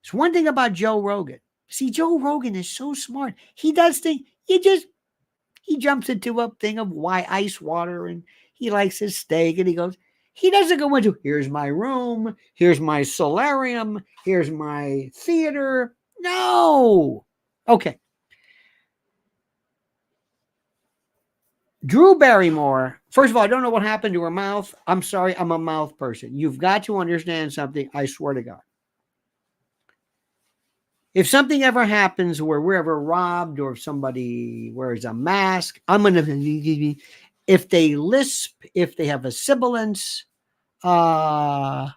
It's one thing about Joe Rogan. See, Joe Rogan is so smart. He does things. He jumps into a thing of ice water, and he likes his steak, and he doesn't go into, here's my room, here's my solarium, here's my theater. No. Okay. Drew Barrymore, first of all, I don't know what happened to her mouth. I'm sorry, I'm a mouth person. You've got to understand something, I swear to God. If something ever happens where we're ever robbed, or if somebody wears a mask, if they lisp, if they have a sibilance, I'm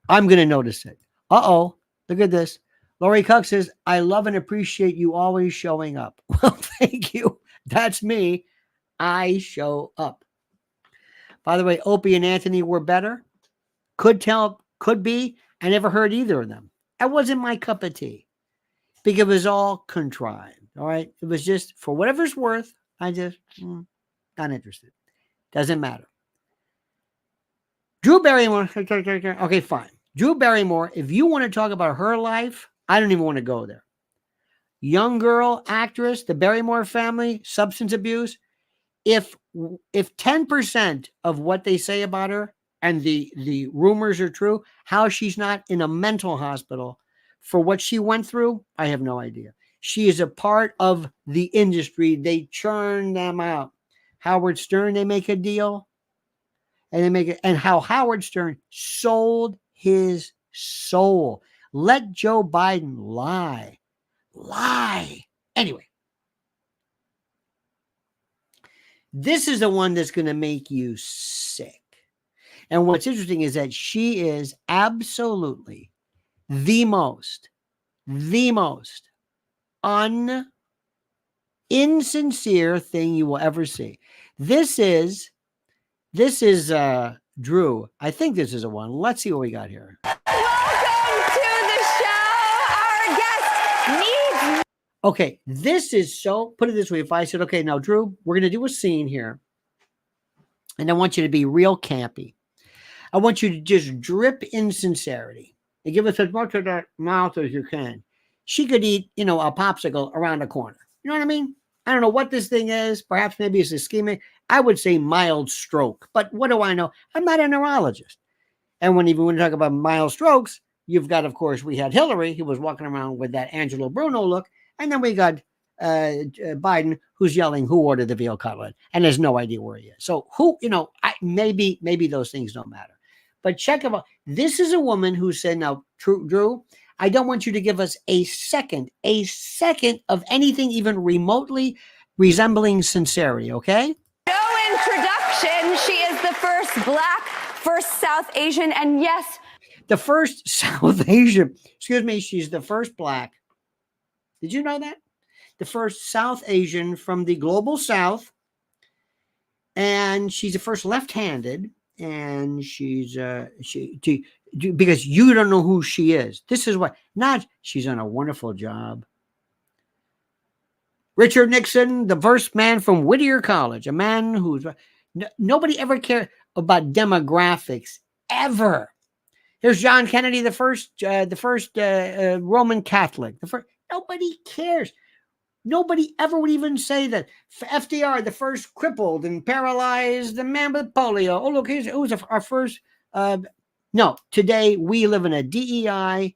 going to notice it. Look at this. Lori Cook says, I love and appreciate you always showing up. Well, thank you. That's me. I show up. By the way, Opie and Anthony were better. Could be. I never heard either of them. That wasn't my cup of tea, because it was all contrived. All right. It was just, for whatever it's worth, I just not interested. Doesn't matter. Drew Barrymore. Okay, fine. Drew Barrymore, if you want to talk about her life, I don't even want to go there. Young girl, actress, the Barrymore family, substance abuse. If 10% of what they say about her and the rumors are true, how she's not in a mental hospital for what she went through, I have no idea. She is a part of the industry. They churn them out. Howard Stern, they make a deal, and they make it, and how Howard Stern sold his soul. Let Joe Biden lie. Anyway, this is the one that's going to make you sick. And what's interesting is that she is absolutely the most insincere thing you will ever see. This is Drew. I think this is a one. Let's see what we got here. Welcome to the show. Our guest needs. Okay, this is so, put it this way. If I said, okay, now Drew, we're going to do a scene here, and I want you to be real campy. I want you to just drip insincerity and give us as much of that mouth as you can. She could eat, a popsicle around the corner. You know what I mean? I don't know what this thing is. Perhaps maybe it's ischemic. I would say mild stroke, but what do I know? I'm not a neurologist. And when you talk about mild strokes, you've got, of course, we had Hillary, who was walking around with that Angelo Bruno look. And then we got Biden, who's yelling, who ordered the veal cutlet? And there's no idea where he is. So maybe those things don't matter. But check them out. This is a woman who said, now, Drew, I don't want you to give us a second of anything even remotely resembling sincerity, okay? No introduction. She is the first Black, first South Asian, and yes, the first South Asian. Excuse me, she's the first Black. Did you know that? The first South Asian from the global South. And she's the first left-handed. And she's because you don't know who she is. This is what, not she's done a wonderful job. Richard Nixon, the first man from Whittier College, a man who's nobody ever cared about demographics ever. Here's John Kennedy, the first Roman Catholic. Nobody cares. Nobody ever would even say that. FDR, the first crippled and paralyzed the man with polio. Oh, look, it was our first. No, today we live in a DEI,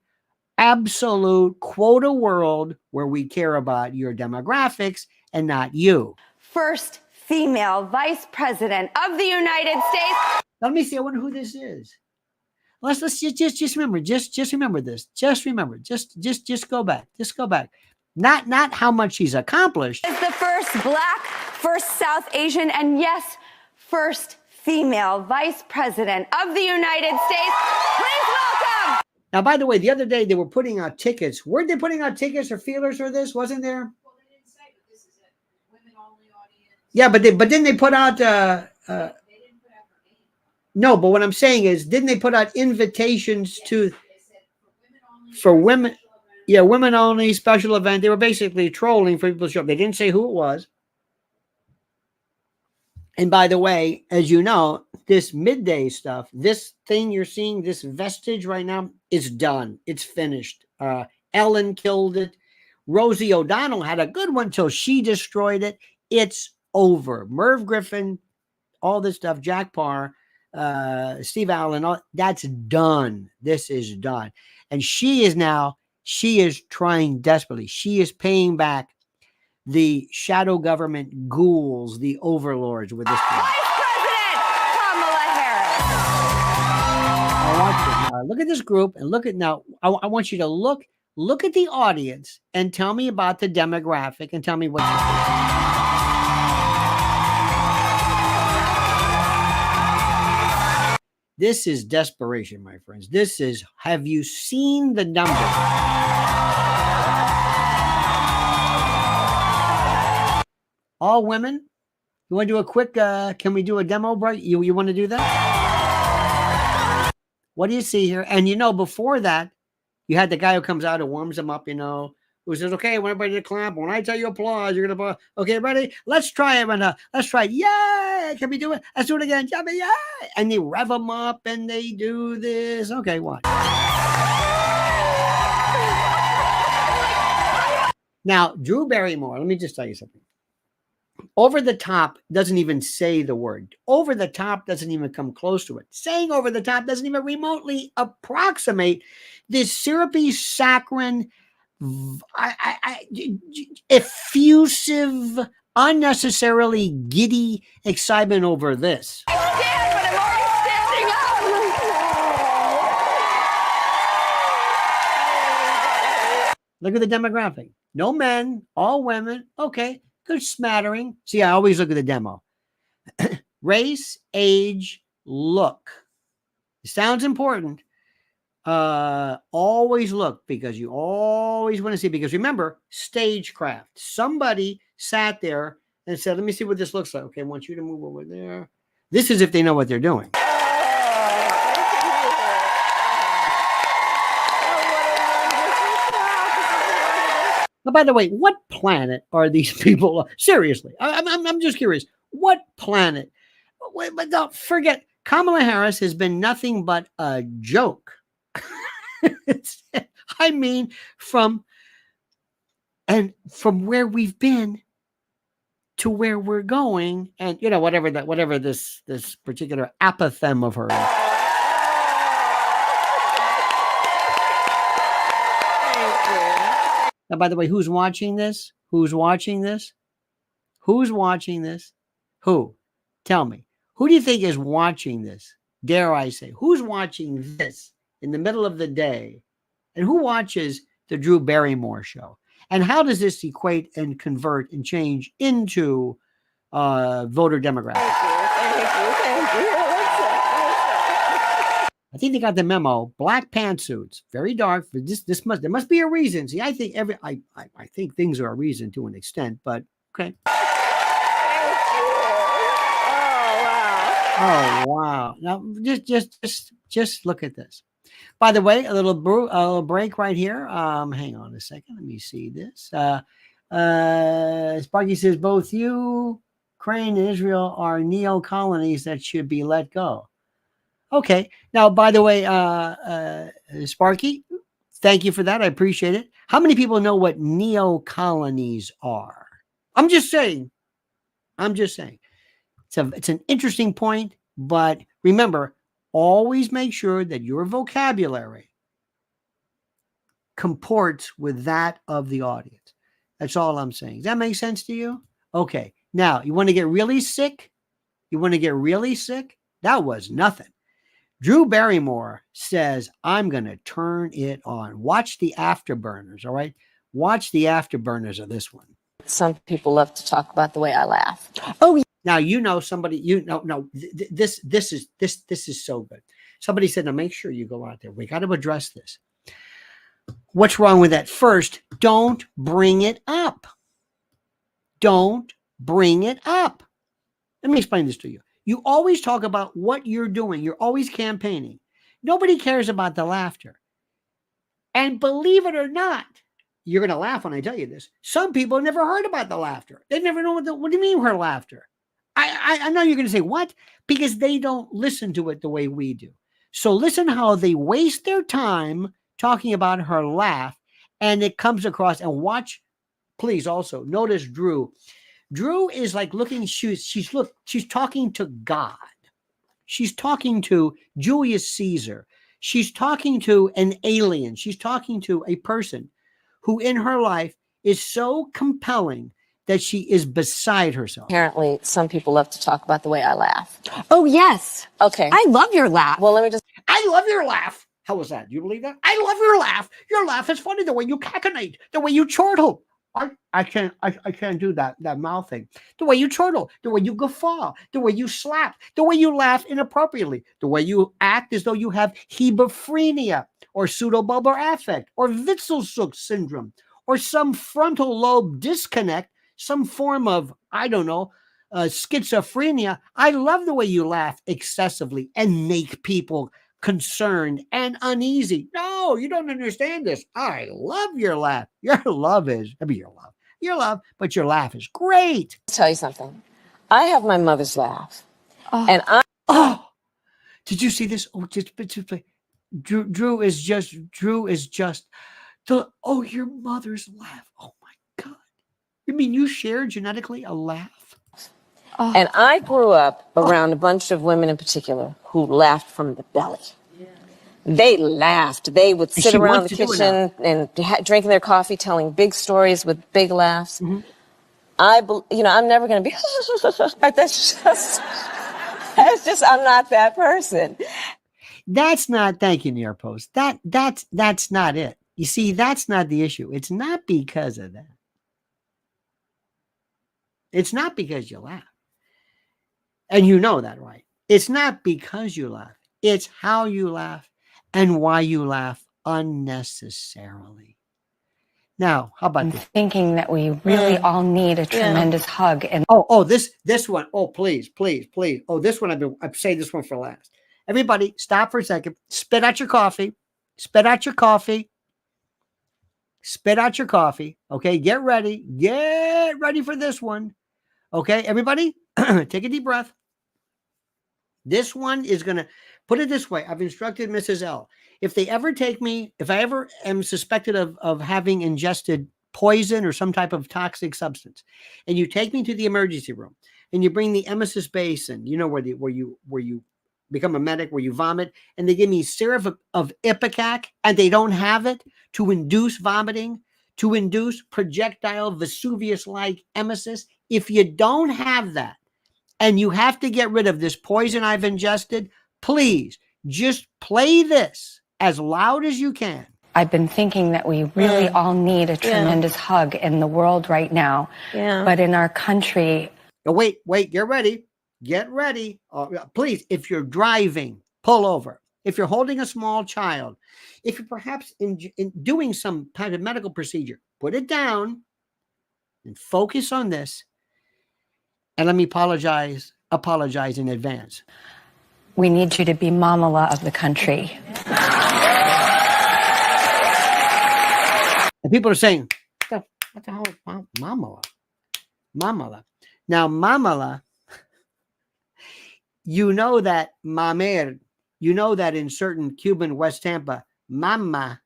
absolute quota world where we care about your demographics and not you. first female vice president of the United States. Let me see. I wonder who this is. Let's just remember. Just remember this. Just remember. Just go back. Just go back. Not how much she's accomplished. Is the first Black, first South Asian, and yes, first female vice president of the United States. Please welcome. Now, by the way, the other day they were putting out tickets. Weren't they putting out tickets or feelers for this? Wasn't there? Well, they didn't say, but this is a women-only audience. Yeah, but then they put out. They didn't put out her name. No, but what I'm saying is, didn't they put out invitations to They said for women? Yeah, women only special event. They were basically trolling for people to show up. They didn't say who it was. And by the way, as you know, this midday stuff, this thing you're seeing, this vestige right now, is done. It's finished. Ellen killed it. Rosie O'Donnell had a good one till she destroyed it. It's over. Merv Griffin, all this stuff, Jack Parr, Steve Allen, all, that's done. This is done. And she is trying desperately. She is paying back the shadow government ghouls, the overlords with this plan. Vice President Kamala Harris. I want you, look at this group and look at now. I want you to look at the audience and tell me about the demographic and tell me what you think. This is desperation, my friends. This is, have you seen the numbers? All women? You want to do a quick, can we do a demo break? You want to do that? What do you see here? And before that, you had the guy who comes out and warms them up, who says, okay, I want everybody to clap. When I tell you applause, you're going to applause. Okay, ready? Let's try it. Let's try it. Yay! Can we do it? Let's do it again. Yay! And they rev them up and they do this. Okay, watch. Now, Drew Barrymore, let me just tell you something. Over the top doesn't even say the word. Over the top doesn't even come close to it. Saying over the top doesn't even remotely approximate this syrupy, saccharine, effusive, unnecessarily giddy excitement over this. I stand, but I'm already standing up. Look at the demographic. No men, all women. Okay, good smattering. See, I always look at the demo. Race, age, look. It sounds important. Always look, because you always want to see, because remember, stagecraft. Somebody sat there and said, let me see what this looks like. Okay, I want you to move over there. This is if they know what they're doing. Now, by the way, what planet are these people? Seriously, I'm just curious. What planet? But don't forget, Kamala Harris has been nothing but a joke. I mean, from where we've been to where we're going, and you know, whatever this particular apatheme of her is. Now, by the way, who's watching this? Who's watching this? Who's watching this? Who? Tell me. Who do you think is watching this? Dare I say? Who's watching this in the middle of the day? And who watches the Drew Barrymore show? And how does this equate and convert and change into voter demographics? Thank you. I think they got the memo. Black pantsuits, very dark. There must be a reason. See, I think I think things are a reason to an extent, but okay. Oh wow! Now just look at this. By the way, a little break right here. Hang on a second. Let me see this. Sparky says both Ukraine and Israel are neo-colonies that should be let go. Okay. Now, by the way, Sparky, thank you for that. I appreciate it. How many people know what neo-colonies are? I'm just saying. It's an interesting point, but remember, always make sure that your vocabulary comports with that of the audience. That's all I'm saying. Does that make sense to you? Okay. Now, you want to get really sick? That was nothing. Drew Barrymore says, I'm going to turn it on. Watch the afterburners, all right? Watch the afterburners of this one. Some people love to talk about the way I laugh. Oh, now, you know, somebody, this is so good. Somebody said, now make sure you go out there. We got to address this. What's wrong with that? First, don't bring it up. Don't bring it up. Let me explain this to you. You always talk about what you're doing. You're always campaigning. Nobody cares about the laughter. And believe it or not, you're going to laugh when I tell you this. Some people never heard about the laughter. They never know what do you mean her laughter? I know you're going to say, what? Because they don't listen to it the way we do. So listen how they waste their time talking about her laugh, and it comes across, and watch, please also notice Drew. Drew is like looking, she's talking to God. She's talking to Julius Caesar. She's talking to an alien. She's talking to a person who in her life is so compelling that she is beside herself. Apparently, some people love to talk about the way I laugh. Oh, yes. Okay. I love your laugh. Well, let me just... I love your laugh. How was that? Do you believe that? I love your laugh. Your laugh is funny. The way you cackle, the way you chortle. I can't do that mouth thing. The way you chortle, the way you guffaw, the way you slap, the way you laugh inappropriately, the way you act as though you have hebephrenia or pseudobulbar affect or Witzelsuch syndrome or some frontal lobe disconnect, some form of, I don't know, schizophrenia. I love the way you laugh excessively and make people concerned and uneasy. No, you don't understand this. I love your laugh. Your love, but your laugh is great. I'll tell you something. I have my mother's laugh. Oh. And Did you see this? Oh, just Drew is just your mother's laugh. Oh my God. You mean you share genetically a laugh? And I grew up around a bunch of women in particular who laughed from the belly. They laughed. They would sit around the kitchen and drinking their coffee, telling big stories with big laughs. I'm never going to be, that's just, I'm not that person. That's not, thank you, New York Post. That's not it. You see, that's not the issue. It's not because of that. It's not because you laugh. And you know that, right? It's not because you laugh. It's how you laugh and why you laugh unnecessarily. Now, how about this? Thinking that we really all need a tremendous hug. And this one. Oh, please. Oh, this one, I've saved this one for last. Everybody, stop for a second. Spit out your coffee. Spit out your coffee. Spit out your coffee. Okay, get ready. Get ready for this one. Okay, everybody, take a deep breath. This one is going to, put it this way. I've instructed Mrs. L. If I ever am suspected of having ingested poison or some type of toxic substance, and you take me to the emergency room and you bring the emesis basin, you know, where you become a medic, where you vomit, and they give me syrup of ipecac and they don't have it to induce vomiting, to induce projectile Vesuvius-like emesis. If you don't have that and you have to get rid of this poison I've ingested, please just play this as loud as you can. I've been thinking that we really all need a tremendous hug in the world right now. But in our country. Oh, wait, get ready. Get ready. Please, if you're driving, pull over. If you're holding a small child, if you're perhaps in doing some kind of medical procedure, put it down and focus on this. And let me apologize in advance. We need you to be mamala of the country. And people are saying, what the hell is mamala? Mamala. Now, mamala, you know that mamer, you know that in certain Cuban West Tampa, mama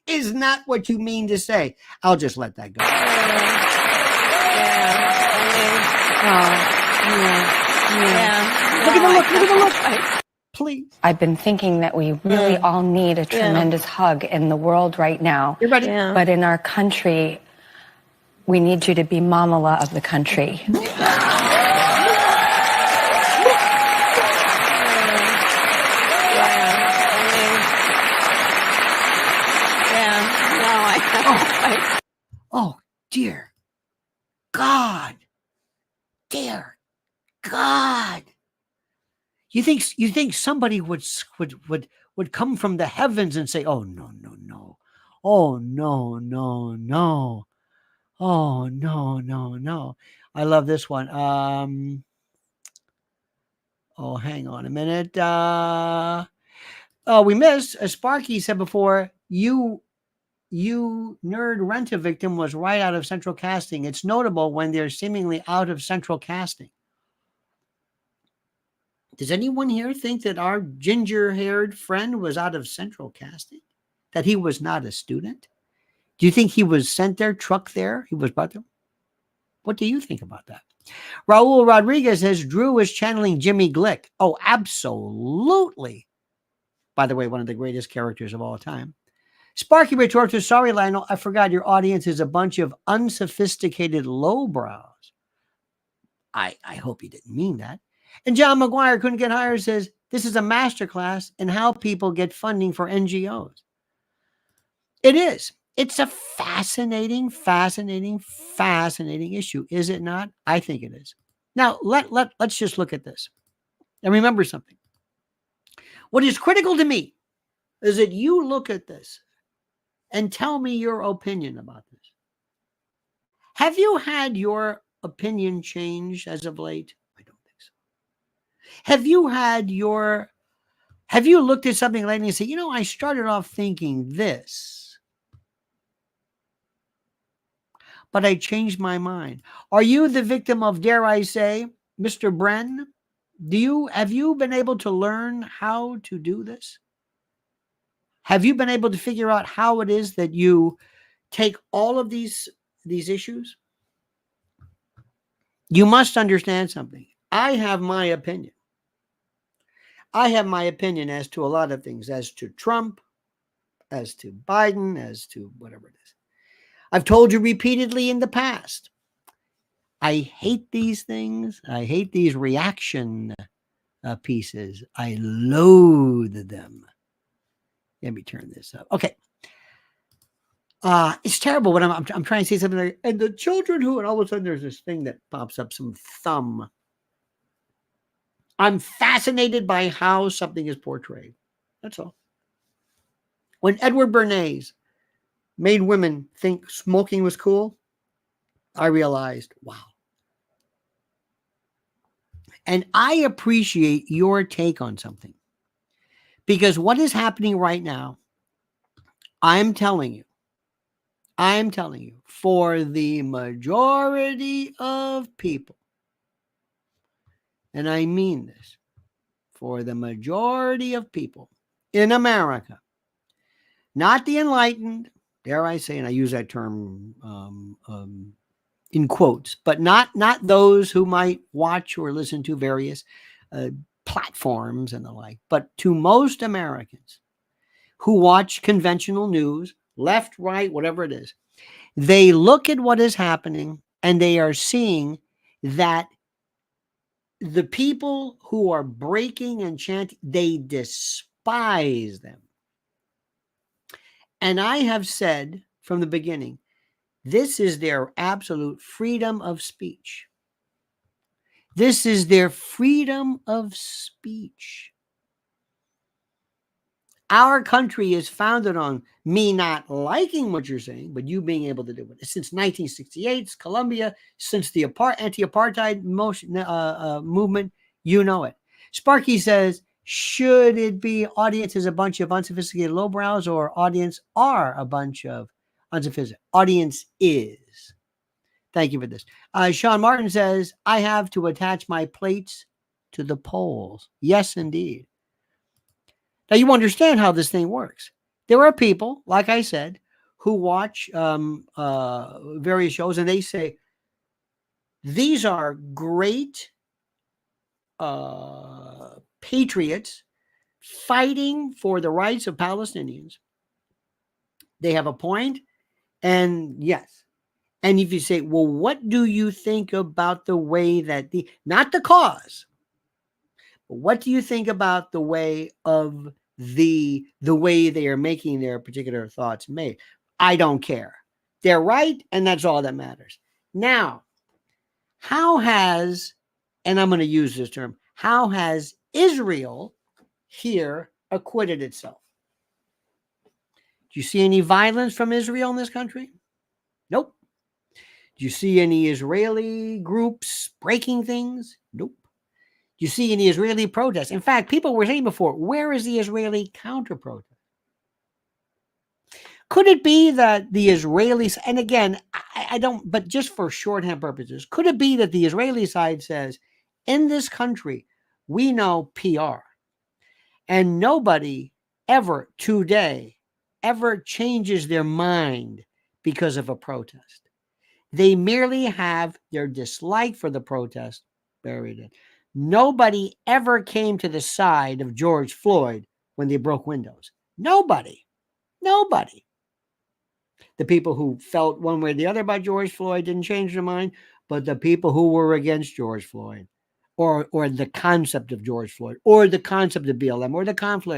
is not what you mean to say. I'll just let that go. Look at the look. Please. I've been thinking that we really all need a tremendous hug in the world right now. You're ready. But in our country, we need you to be mamala of the country. Oh, dear God. Dear God. You think somebody would come from the heavens and say, oh, no. Oh, no. Oh, no. I love this one. Hang on a minute. We missed. As Sparky said before, you nerd rent a victim was right out of central casting. It's notable when they're seemingly out of central casting. Does anyone here think that our ginger-haired friend was out of central casting? That he was not a student? Do you think he was sent there, trucked there? He was brought there? What do you think about that? Raul Rodriguez says Drew is channeling Jimmy Glick. Oh, absolutely. By the way, one of the greatest characters of all time. Sparky retorted, sorry, Lionel, I forgot your audience is a bunch of unsophisticated lowbrows. I hope you didn't mean that. And John McGuire couldn't get hired says, this is a masterclass in how people get funding for NGOs. It is. It's a fascinating issue, is it not? I think it is. Now, let's just look at this. And remember something. What is critical to me is that you look at this and tell me your opinion about this. Have you had your opinion changed as of late? I don't think so. Have you looked at something lately and said, I started off thinking this, but I changed my mind? Are you the victim of, dare I say, Mr. Bren? Have you been able to learn how to do this? Have you been able to figure out how it is that you take all of these issues You must understand something. I have my opinion. I have my opinion as to a lot of things, as to Trump, as to Biden, as to whatever it is. I've told you repeatedly in the past, I hate these things. I hate these reaction pieces. I loathe them. Let me turn this up. Okay. It's terrible when I'm trying to say something like, and the children who, and all of a sudden there's this thing that pops up, some thumb. I'm fascinated by how something is portrayed. That's all. When Edward Bernays made women think smoking was cool, I realized, wow. And I appreciate your take on something. Because what is happening right now, I'm telling you, for the majority of people, and I mean this, for the majority of people in America, not the enlightened, dare I say, and I use that term in quotes, but not those who might watch or listen to various platforms and the like, but to most Americans who watch conventional news, left, right, whatever it is, they look at what is happening and they are seeing that the people who are breaking and chanting, they despise them. And I have said from the beginning, this is their absolute freedom of speech. This is their freedom of speech. Our country is founded on me not liking what you're saying, but you being able to do it. Since 1968, Colombia, since the anti-apartheid movement, you know it. Sparky says, should it be audience is a bunch of unsophisticated lowbrows or audience are a bunch of unsophisticated? Audience is. Thank you for this. Sean Martin says, I have to attach my plates to the poles. Yes, indeed. Now, you understand how this thing works. There are people, like I said, who watch various shows and they say, these are great patriots fighting for the rights of Palestinians. They have a point, and yes. And if you say, well, what do you think about the way that not the cause, but what do you think about the way of the way they are making their particular thoughts made? I don't care. They're right, and that's all that matters. Now, how has, and I'm going to use this term, how has Israel here acquitted itself? Do you see any violence from Israel in this country? Nope. Do you see any Israeli groups breaking things? Nope. Do you see any Israeli protests? In fact, people were saying before, where is the Israeli counter-protest? Could it be that the Israelis, and again, I don't, but just for shorthand purposes, could it be that the Israeli side says, in this country, we know PR, and nobody ever today ever changes their mind because of a protest. They merely have their dislike for the protest buried in. Nobody ever came to the side of George Floyd when they broke windows. Nobody. The people who felt one way or the other about George Floyd didn't change their mind, but the people who were against George Floyd or the concept of George Floyd or the concept of BLM or the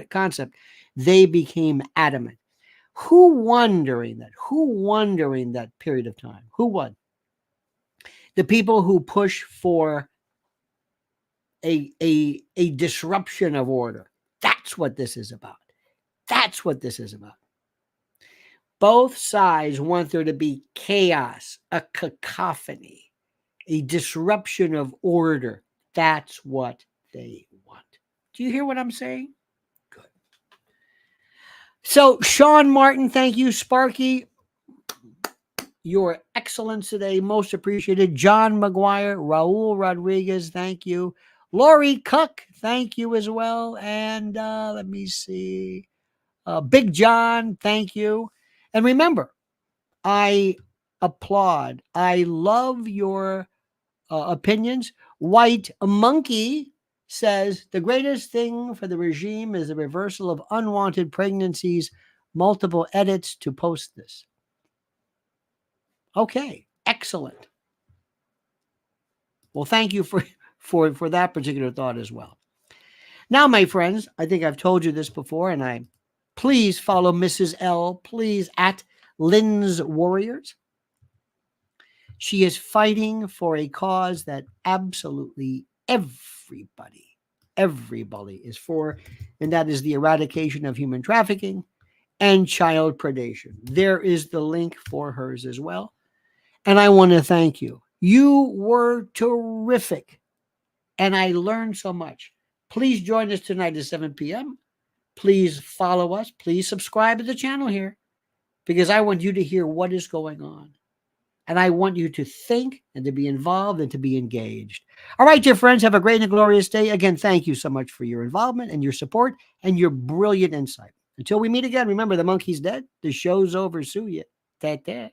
concept, they became adamant. Who won during that? Who won during that period of time? Who won? The people who push for a disruption of order. That's what this is about. That's what this is about. Both sides want there to be chaos, a cacophony, a disruption of order. That's what they want. Do you hear what I'm saying? Good. So, Sean Martin, thank you. Sparky, your excellence today, most appreciated. John McGuire, Raul Rodriguez, thank you. Lori Cook, thank you as well. And let me see. Big John, thank you. And remember, I applaud. I love your opinions. White Monkey says the greatest thing for the regime is the reversal of unwanted pregnancies. Multiple edits to post this. Okay, excellent. Well, thank you for that particular thought as well. Now, my friends, I think I've told you this before, and please follow Mrs. L, please, at Lynn's Warriors. She is fighting for a cause that absolutely everybody is for, and that is the eradication of human trafficking and child predation. There is the link for hers as well. And I want to thank you. You were terrific, and I learned so much. Please join us tonight at 7 p.m. Please follow us. Please subscribe to the channel here, because I want you to hear what is going on. And I want you to think and to be involved and to be engaged. All right, dear friends, have a great and glorious day. Again, thank you so much for your involvement and your support and your brilliant insight. Until we meet again, remember, the monkey's dead. The show's over. Sue ya. Ta-ta.